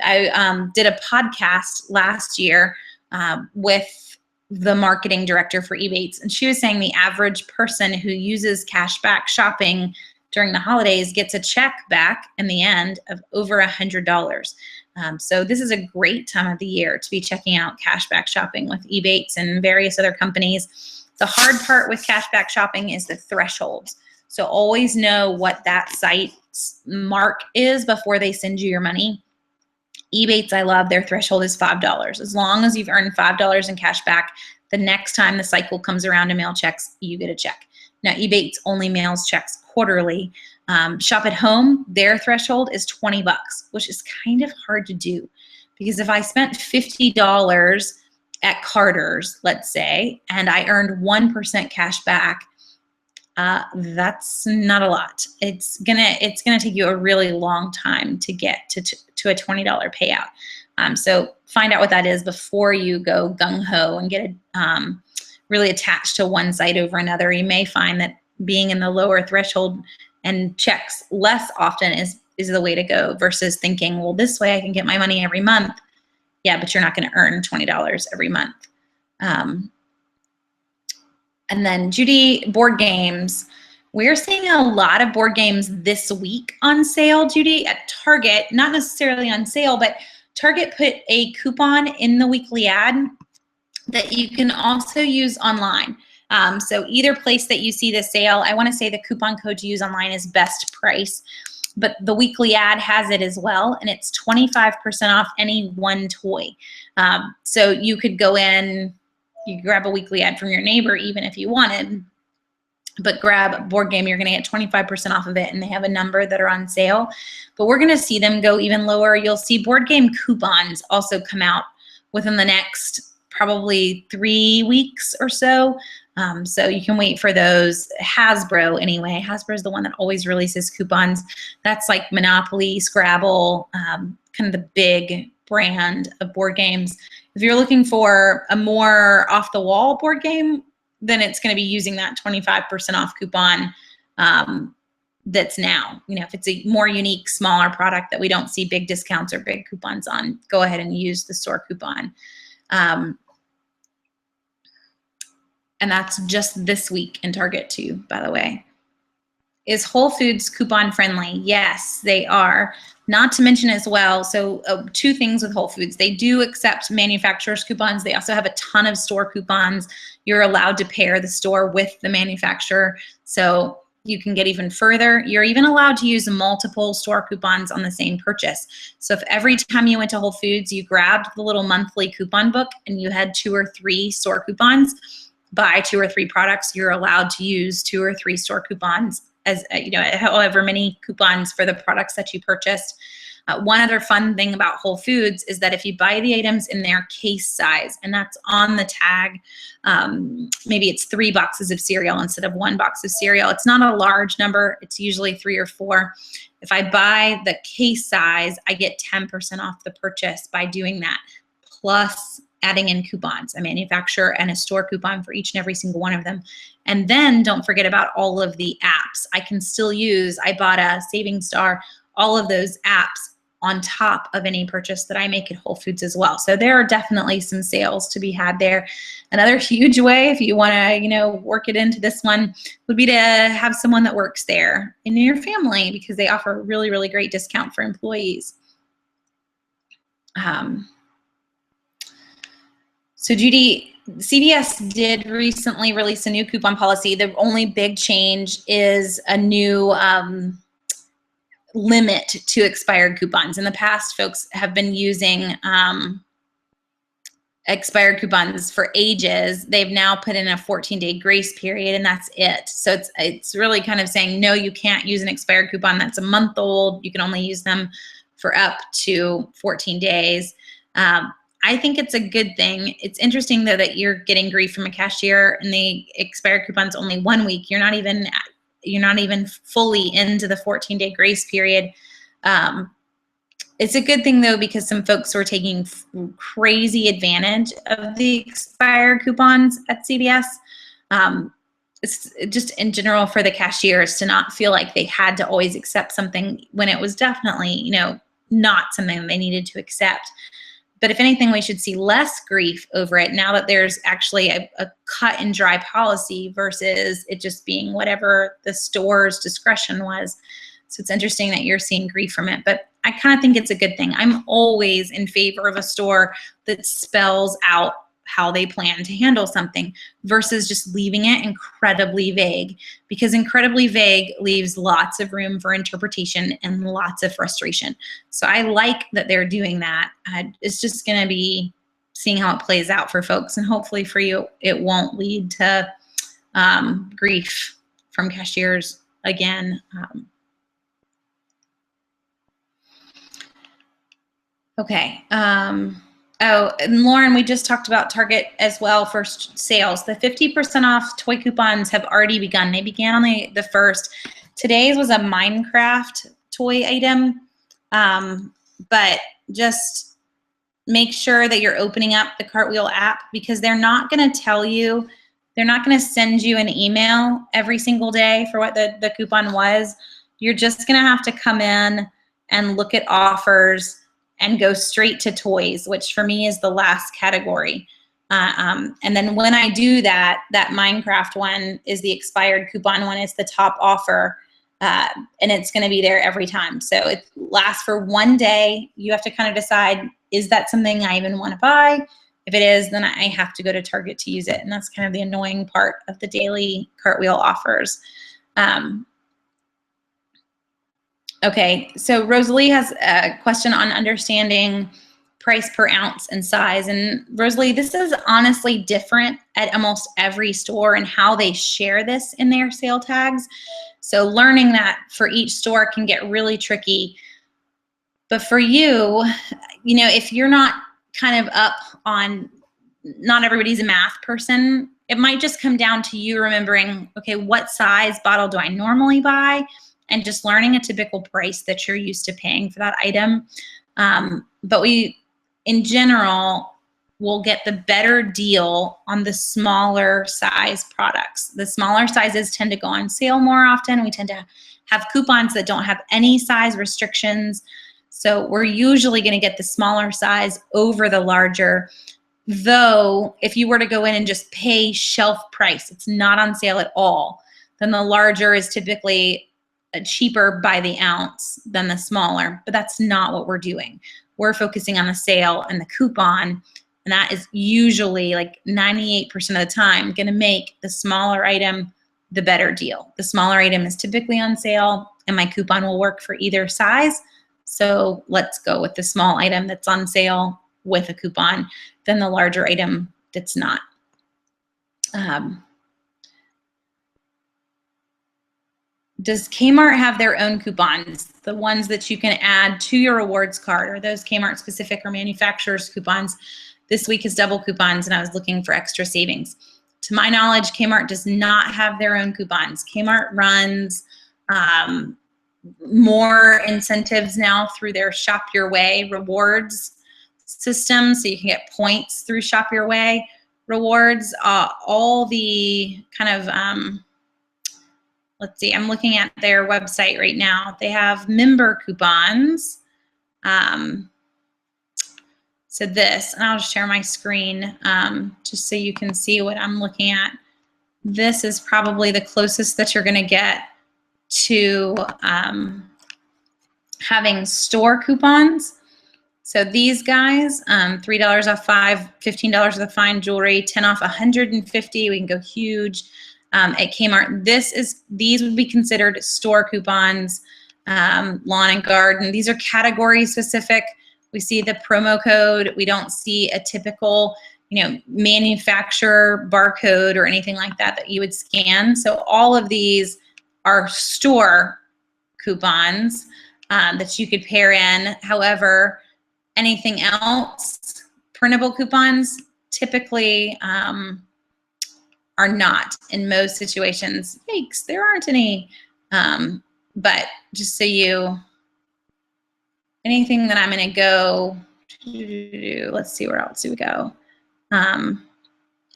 Speaker 1: I did a podcast last year with the marketing director for Ebates, and she was saying the average person who uses cashback shopping during the holidays gets a check back in the end of over $100. So this is a great time of the year to be checking out cashback shopping with Ebates and various other companies. The hard part with cashback shopping is the thresholds. So always know what that site's mark is before they send you your money. Ebates, I love, their threshold is $5. As long as you've earned $5 in cash back, the next time the cycle comes around to mail checks, you get a check. Now, Ebates only mails checks quarterly. Shop at Home, their threshold is $20, which is kind of hard to do, because if I spent $50 at Carter's, let's say, and I earned 1% cash back, that's not a lot. It's gonna take you a really long time to get to a $20 payout. So find out what that is before you go gung-ho and get really attached to one site over another. You may find that being in the lower threshold and checks less often is the way to go, versus thinking, well, this way I can get my money every month. Yeah, but you're not going to earn $20 every month. And then Judy, board games. We're seeing a lot of board games this week on sale, Judy, at Target. Not necessarily on sale, but Target put a coupon in the weekly ad that you can also use online. So either place that you see the sale, I want to say the coupon code to use online is best price, but the weekly ad has it as well, and it's 25% off any one toy. So you could go in, you grab a weekly ad from your neighbor even if you wanted, but grab a board game, you're going to get 25% off of it, and they have a number that are on sale. But we're going to see them go even lower. You'll see board game coupons also come out within the next probably 3 weeks or so. So you can wait for those. Hasbro, anyway. Hasbro is the one that always releases coupons. That's like Monopoly, Scrabble, kind of the big brand of board games. If you're looking for a more off-the-wall board game, then it's going to be using that 25% off coupon that's now. You know, if it's a more unique, smaller product that we don't see big discounts or big coupons on, go ahead and use the store coupon. And that's just this week in Target too, by the way. Is Whole Foods coupon friendly? Yes, they are. Not to mention as well, so two things with Whole Foods. They do accept manufacturer's coupons. They also have a ton of store coupons. You're allowed to pair the store with the manufacturer, so you can get even further. You're even allowed to use multiple store coupons on the same purchase. So if every time you went to Whole Foods, you grabbed the little monthly coupon book and you had 2 or 3 store coupons, buy 2 or 3 products, you're allowed to use 2 or 3 store coupons as however many coupons for the products that you purchased. One other fun thing about Whole Foods is that if you buy the items in their case size, and that's on the tag, maybe it's 3 boxes of cereal instead of 1 box of cereal. It's not a large number. It's usually 3 or 4. If I buy the case size, I get 10% off the purchase by doing that, plus adding in coupons, a manufacturer and a store coupon for each and every single one of them. And then don't forget about all of the apps. I can still use, I bought a Saving Star, all of those apps on top of any purchase that I make at Whole Foods as well. So there are definitely some sales to be had there. Another huge way, if you want to, work it into this one, would be to have someone that works there in your family, because they offer a really, really great discount for employees. So Judy, CVS did recently release a new coupon policy. The only big change is a new limit to expired coupons. In the past, folks have been using expired coupons for ages. They've now put in a 14-day grace period, and that's it. So it's really kind of saying, no, you can't use an expired coupon that's a month old. You can only use them for up to 14 days. I think it's a good thing. It's interesting, though, that you're getting grief from a cashier and the expired coupon's only 1 week. You're not even fully into the 14-day grace period. It's a good thing, though, because some folks were taking crazy advantage of the expired coupons at CVS. It's just in general for the cashiers to not feel like they had to always accept something when it was definitely, not something they needed to accept. But if anything, we should see less grief over it now that there's actually a cut and dry policy versus it just being whatever the store's discretion was. So it's interesting that you're seeing grief from it, but I kind of think it's a good thing. I'm always in favor of a store that spells out how they plan to handle something versus just leaving it incredibly vague, because incredibly vague leaves lots of room for interpretation and lots of frustration. So I like that they're doing that. It's just going to be seeing how it plays out for folks, and hopefully for you, it won't lead to grief from cashiers again. Okay. Oh, and Lauren, we just talked about Target as well for sales. The 50% off toy coupons have already begun. They began on the 1st. Today's was a Minecraft toy item, but just make sure that you're opening up the Cartwheel app, because they're not going to tell you, they're not going to send you an email every single day for what the coupon was. You're just going to have to come in and look at offers and go straight to toys, which for me is the last category. And then when I do that Minecraft one is the expired coupon one. It's the top offer, and it's going to be there every time. So it lasts for 1 day. You have to kind of decide, is that something I even want to buy? If it is, then I have to go to Target to use it. And that's kind of the annoying part of the daily Cartwheel offers. Okay, so Rosalie has a question on understanding price per ounce and size. And Rosalie, this is honestly different at almost every store and how they share this in their sale tags. So learning that for each store can get really tricky. But for you, if you're not kind of up on, not everybody's a math person, it might just come down to you remembering, okay, what size bottle do I normally buy? And just learning a typical price that you're used to paying for that item. But we, in general, will get the better deal on the smaller size products. The smaller sizes tend to go on sale more often. We tend to have coupons that don't have any size restrictions. So we're usually going to get the smaller size over the larger. Though, if you were to go in and just pay shelf price, it's not on sale at all, then the larger is typically cheaper by the ounce than the smaller, but that's not what we're doing. We're focusing on the sale and the coupon, and that is usually like 98% of the time going to make the smaller item the better deal. The smaller item is typically on sale, and my coupon will work for either size. So let's go with the small item that's on sale with a coupon than the larger item that's not. Does Kmart have their own coupons? The ones that you can add to your rewards card, or those Kmart specific or manufacturer's coupons? This week is double coupons, and I was looking for extra savings. To my knowledge, Kmart does not have their own coupons. Kmart runs more incentives now through their Shop Your Way rewards system, so you can get points through Shop Your Way rewards. All the kind of let's see, I'm looking at their website right now. They have member coupons. So this, and I'll just share my screen just so you can see what I'm looking at. This is probably the closest that you're going to get to having store coupons. So these guys, $3 off 5, $15 of fine jewelry, 10 off 150. We can go huge. At Kmart, these would be considered store coupons. Lawn and garden, these are category specific. We see the promo code. We don't see a typical, manufacturer barcode or anything like that that you would scan. So all of these are store coupons that you could pair in. However, anything else, printable coupons, typically are not in most situations. Yikes, there aren't any. But just so anything that I'm going to go to, let's see, where else do we go?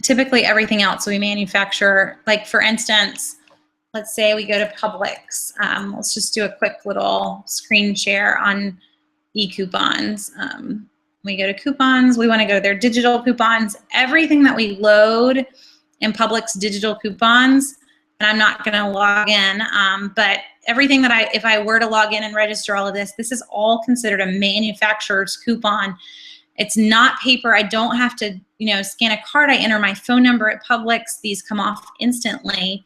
Speaker 1: Typically everything else we manufacture, like for instance, let's say we go to Publix. Let's just do a quick little screen share on e-coupons. We go to coupons, we want to go to their digital coupons. Everything that we load in Publix digital coupons, and I'm not going to log in, but everything that if I were to log in and register all of this, this is all considered a manufacturer's coupon. It's not paper. I don't have to, scan a card. I enter my phone number at Publix. These come off instantly,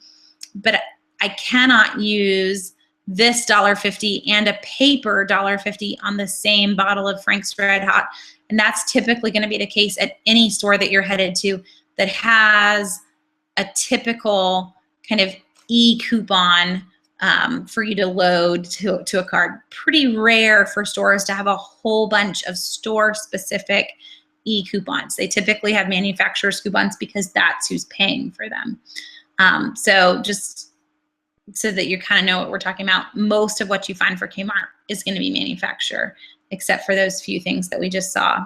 Speaker 1: but I cannot use this $1.50 and a paper $1.50 on the same bottle of Frank's Red Hot. And that's typically going to be the case at any store that you're headed to that has a typical kind of e-coupon for you to load to a card. Pretty rare for stores to have a whole bunch of store-specific e-coupons. They typically have manufacturer's coupons because that's who's paying for them. So just so that you kind of know what we're talking about, most of what you find for Kmart is going to be manufacturer, except for those few things that we just saw.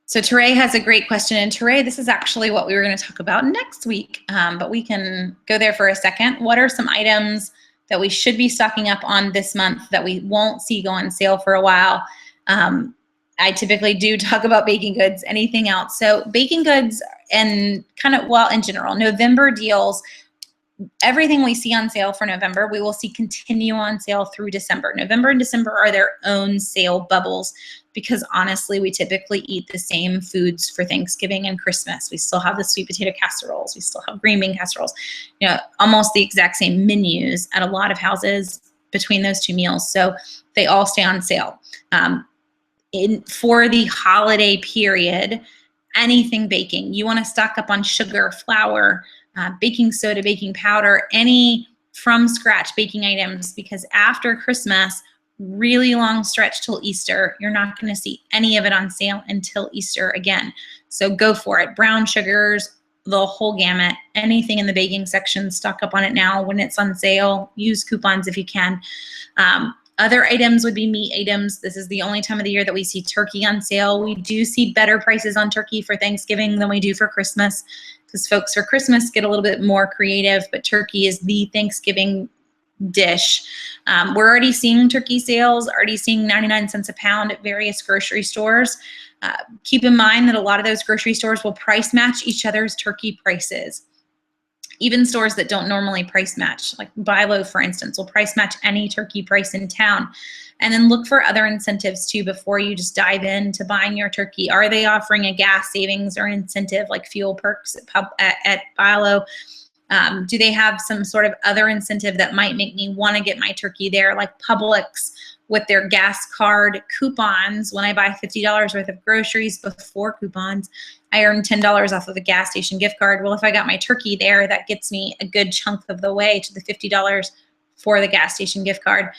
Speaker 1: So Teray has a great question, and Teray, this is actually what we were going to talk about next week, but we can go there for a second. What are some items that we should be stocking up on this month that we won't see go on sale for a while? I typically do talk about baking goods, anything else. So baking goods and in general, November deals, everything we see on sale for November, we will see continue on sale through December. November and December are their own sale bubbles because honestly, we typically eat the same foods for Thanksgiving and Christmas. We still have the sweet potato casseroles. We still have green bean casseroles, almost the exact same menus at a lot of houses between those two meals. So they all stay on sale. For the holiday period, anything baking, you want to stock up on sugar, flour, baking soda, baking powder, any from scratch baking items, because after Christmas, really long stretch till Easter, you're not going to see any of it on sale until Easter again. So go for it. Brown sugars, the whole gamut, anything in the baking section, stock up on it now when it's on sale. Use coupons if you can. Other items would be meat items. This is the only time of the year that we see turkey on sale. We do see better prices on turkey for Thanksgiving than we do for Christmas, because folks for Christmas get a little bit more creative, but turkey is the Thanksgiving dish. We're already seeing turkey sales, already seeing 99 cents a pound at various grocery stores. Keep in mind that a lot of those grocery stores will price match each other's turkey prices. Even stores that don't normally price match, like Buy Low, for instance, will price match any turkey price in town. And then look for other incentives too before you just dive into buying your turkey. Are they offering a gas savings or incentive like fuel perks at Buy Low? Do they have some sort of other incentive that might make me want to get my turkey there, like Publix with their gas card coupons? When I buy $50 worth of groceries before coupons, I earn $10 off of a gas station gift card. Well, if I got my turkey there, that gets me a good chunk of the way to the $50 for the gas station gift card.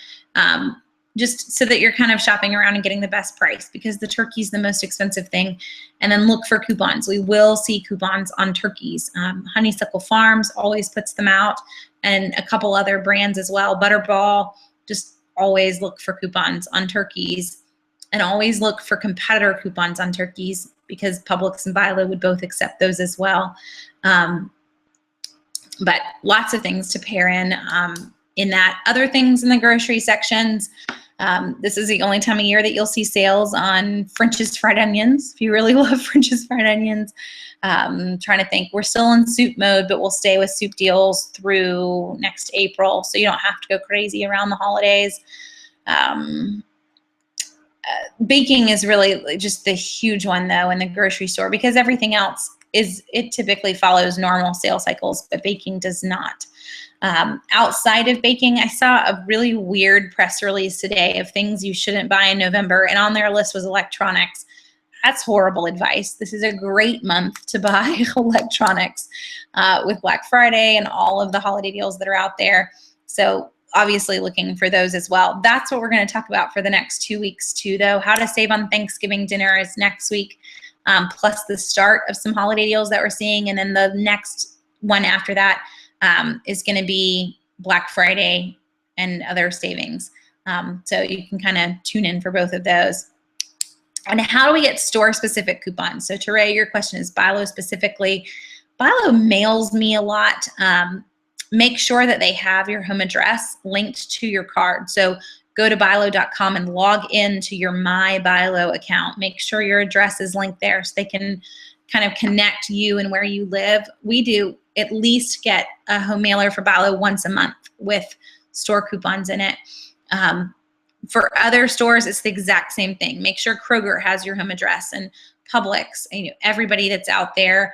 Speaker 1: Just so that you're kind of shopping around and getting the best price, because the turkey is the most expensive thing. And then look for coupons. We will see coupons on turkeys. Honeysuckle Farms always puts them out, and a couple other brands as well. Butterball, just always look for coupons on turkeys, and always look for competitor coupons on turkeys, because Publix and Buy Low would both accept those as well. But lots of things to pair in that. Other things in the grocery sections. This is the only time of year that you'll see sales on French's fried onions. If you really love French's fried onions, trying to think. We're still in soup mode, but we'll stay with soup deals through next April, so you don't have to go crazy around the holidays. Baking is really just the huge one though in the grocery store, because everything else it typically follows normal sales cycles, but baking does not. Outside of baking, I saw a really weird press release today of things you shouldn't buy in November, and on their list was electronics. That's horrible advice. This is a great month to buy electronics with Black Friday and all of the holiday deals that are out there. So obviously looking for those as well. That's what we're going to talk about for the next 2 weeks too, though. How to save on Thanksgiving dinner is next week, plus the start of some holiday deals that we're seeing. And then the next one after that is going to be Black Friday and other savings. So you can kind of tune in for both of those. And how do we get store-specific coupons? So Teray, your question is Buy Low specifically. Buy Low mails me a lot. Make sure that they have your home address linked to your card. So go to buylow.com and log in to your My Buy Low account. Make sure your address is linked there so they can kind of connect you and where you live. We do at least get a home mailer for Buy Low once a month with store coupons in it. For other stores, it's the exact same thing. Make sure Kroger has your home address, and Publix, everybody that's out there.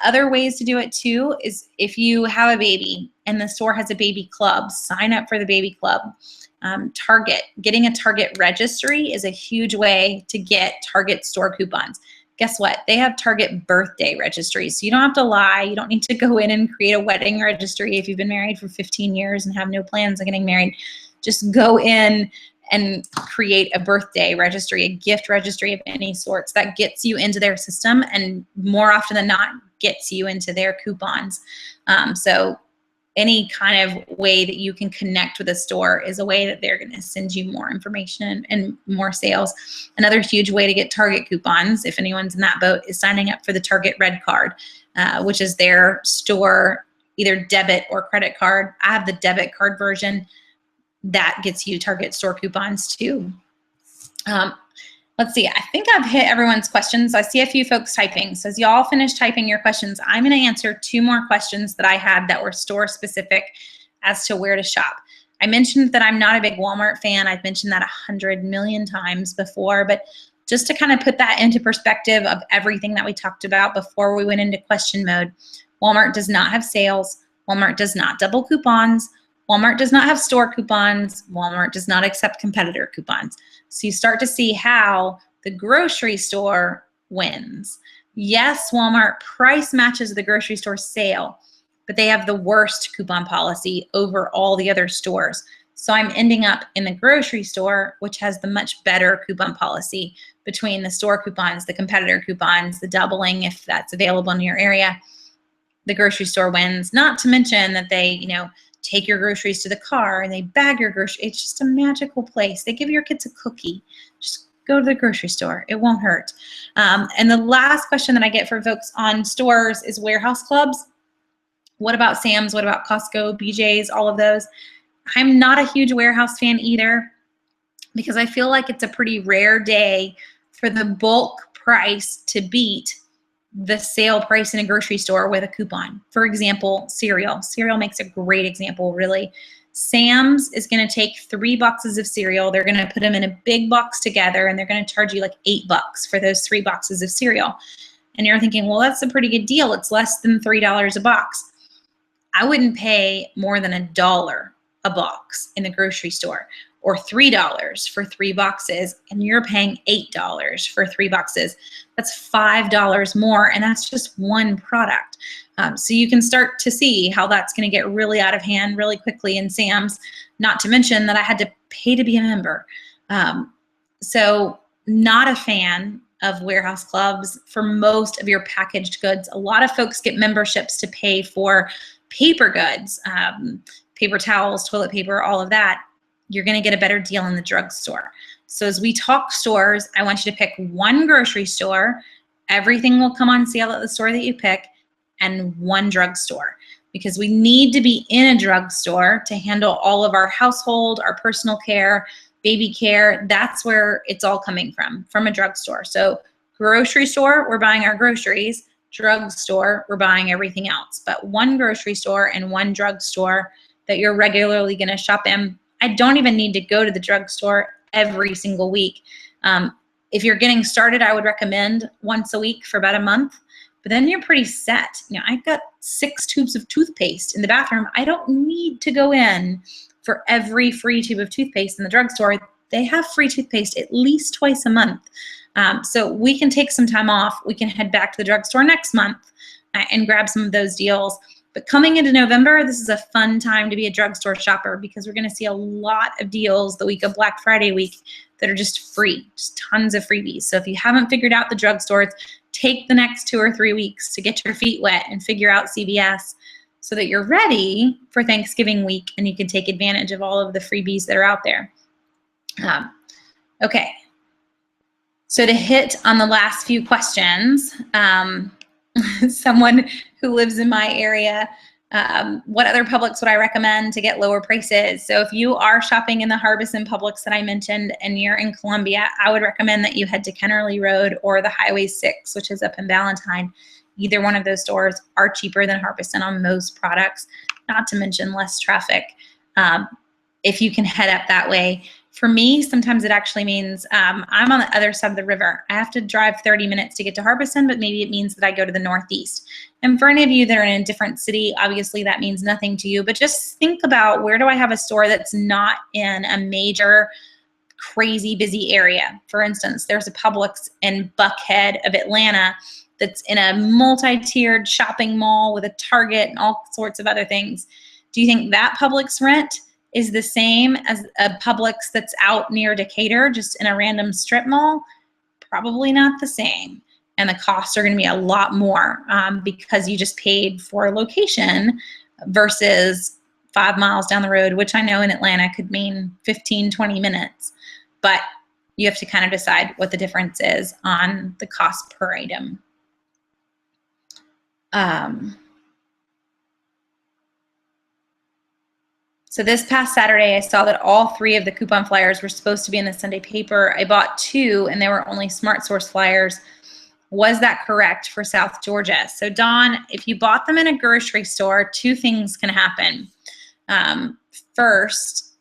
Speaker 1: Other ways to do it too is if you have a baby and the store has a baby club, sign up for the baby club. Target, getting a Target registry is a huge way to get Target store coupons. Guess what? They have Target birthday registries. So you don't have to lie. You don't need to go in and create a wedding registry if you've been married for 15 years and have no plans on getting married. Just go in and create a birthday registry, a gift registry of any sorts. That gets you into their system, and more often than not gets you into their coupons. So any kind of way that you can connect with a store is a way that they're going to send you more information and more sales. Another huge way to get Target coupons, if anyone's in that boat, is signing up for the Target Red Card, which is their store, either debit or credit card. I have the debit card version. That gets you Target store coupons too. Let's see, I think I've hit everyone's questions. I see a few folks typing. So as y'all finish typing your questions, I'm gonna answer 2 more questions that I had that were store specific as to where to shop. I mentioned that I'm not a big Walmart fan. I've mentioned that 100 million times before, but just to kind of put that into perspective of everything that we talked about before we went into question mode, Walmart does not have sales. Walmart does not double coupons. Walmart does not have store coupons. Walmart does not accept competitor coupons. So you start to see how the grocery store wins. Yes, Walmart price matches the grocery store sale, but they have the worst coupon policy over all the other stores. So I'm ending up in the grocery store, which has the much better coupon policy between the store coupons, the competitor coupons, the doubling if that's available in your area. The grocery store wins, not to mention that they, take your groceries to the car and they bag your groceries. It's just a magical place. They give your kids a cookie. Just go to the grocery store. It won't hurt. And the last question that I get from folks on stores is warehouse clubs. What about Sam's? What about Costco, BJ's, all of those? I'm not a huge warehouse fan either, because I feel like it's a pretty rare day for the bulk price to beat the sale price in a grocery store with a coupon. For example, cereal. Cereal makes a great example, really. Sam's is going to take 3 boxes of cereal. They're going to put them in a big box together, and they're going to charge you like $8 for those 3 boxes of cereal. And you're thinking, well, that's a pretty good deal. It's less than $3 a box. I wouldn't pay more than $1 a box in the grocery store, or $3 for 3 boxes, and you're paying $8 for 3 boxes. That's $5 more, and that's just one product. So you can start to see how that's going to get really out of hand really quickly in Sam's, not to mention that I had to pay to be a member. So not a fan of warehouse clubs for most of your packaged goods. A lot of folks get memberships to pay for paper goods, paper towels, toilet paper, all of that. You're going to get a better deal in the drugstore. So as we talk stores, I want you to pick one grocery store. Everything will come on sale at the store that you pick, and one drugstore, because we need to be in a drugstore to handle all of our household, our personal care, baby care. That's where it's all coming from a drugstore. So grocery store, we're buying our groceries. Drugstore, we're buying everything else. But one grocery store and one drugstore that you're regularly going to shop in. I don't even need to go to the drugstore every single week. If you're getting started, I would recommend once a week for about a month, but then you're pretty set. You know, I've got 6 tubes of toothpaste in the bathroom. I don't need to go in for every free tube of toothpaste in the drugstore. They have free toothpaste at least twice a month. So we can take some time off. We can head back to the drugstore next month and grab some of those deals. But coming into November, this is a fun time to be a drugstore shopper, because we're going to see a lot of deals the week of Black Friday week that are just free, just tons of freebies. So if you haven't figured out the drugstores, take the next 2 or 3 weeks to get your feet wet and figure out CVS so that you're ready for Thanksgiving week and you can take advantage of all of the freebies that are out there. Okay. So to hit on the last few questions, someone who lives in my area, what other Publix would I recommend to get lower prices? So if you are shopping in the Harbison Publix that I mentioned and you're in Columbia, I would recommend that you head to Kennerly Road or the Highway 6, which is up in Ballantyne. Either one of those stores are cheaper than Harbison on most products, not to mention less traffic. If you can head up that way. For me, sometimes it actually means I'm on the other side of the river. I have to drive 30 minutes to get to Harbison, but maybe it means that I go to the Northeast. And for any of you that are in a different city, obviously that means nothing to you, but just think about, where do I have a store that's not in a major, crazy busy area? For instance, there's a Publix in Buckhead of Atlanta that's in a multi-tiered shopping mall with a Target and all sorts of other things. Do you think that Publix rent is the same as a Publix that's out near Decatur, just in a random strip mall? Probably not the same. And the costs are going to be a lot more because you just paid for a location versus 5 miles down the road, which I know in Atlanta could mean 15, 20 minutes. But you have to kind of decide what the difference is on the cost per item. So this past Saturday, I saw that all 3 of the coupon flyers were supposed to be in the Sunday paper. I bought 2, and they were only Smart Source flyers. Was that correct for South Georgia? So Dawn, if you bought them in a grocery store, 2 things can happen. First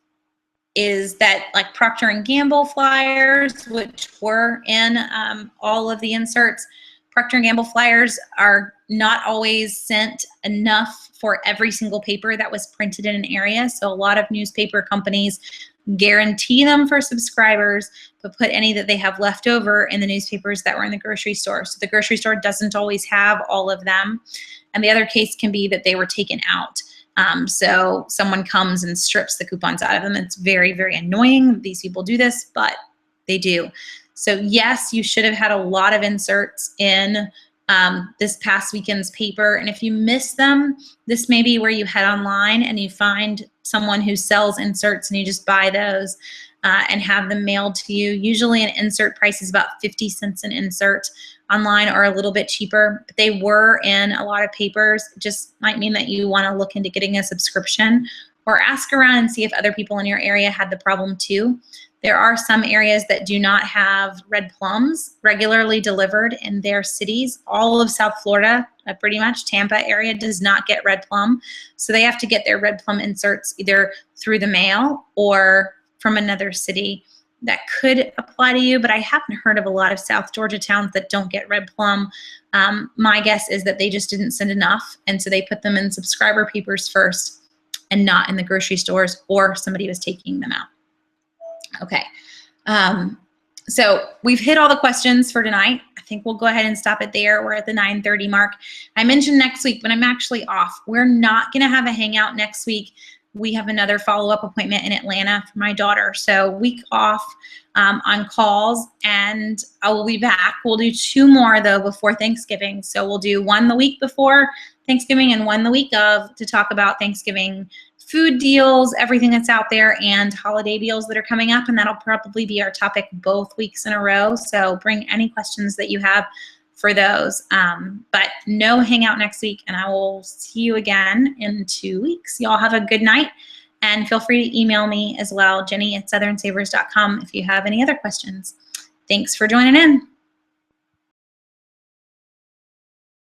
Speaker 1: is that, like Procter & Gamble flyers, which were in all of the inserts, Procter & Gamble flyers are not always sent enough for every single paper that was printed in an area. So a lot of newspaper companies guarantee them for subscribers, but put any that they have left over in the newspapers that were in the grocery store. So the grocery store doesn't always have all of them. And the other case can be that they were taken out. So someone comes and strips the coupons out of them. It's very, very annoying. These people do this, but they do. So yes, you should have had a lot of inserts in this past weekend's paper. And if you miss them, this may be where you head online and you find someone who sells inserts and you just buy those and have them mailed to you. Usually an insert price is about 50 cents an insert. Online or a little bit cheaper, but they were in a lot of papers. It just might mean that you want to look into getting a subscription or ask around and see if other people in your area had the problem too. There are some areas that do not have red plums regularly delivered in their cities. All of South Florida, pretty much Tampa area, does not get red plum. So they have to get their red plum inserts either through the mail or from another city. That could apply to you, but I haven't heard of a lot of South Georgia towns that don't get red plum. My guess is that they just didn't send enough, and so they put them in subscriber papers first and not in the grocery stores, or somebody was taking them out. Okay, so we've hit all the questions for tonight. I think we'll go ahead and stop it there. We're at the 9:30 mark. I mentioned next week, but I'm actually off. We're not gonna have a hangout next week. We have another follow-up appointment in Atlanta for my daughter. So week off on calls, and I will be back. We'll do 2 more though before Thanksgiving. So we'll do 1 the week before Thanksgiving and 1 the week of, to talk about Thanksgiving food deals, everything that's out there, and holiday deals that are coming up. And that'll probably be our topic both weeks in a row. So bring any questions that you have for those. But no hangout next week, and I will see you again in 2 weeks. Y'all have a good night, and feel free to email me as well, Jenny@southernsavers.com, if you have any other questions. Thanks for joining in.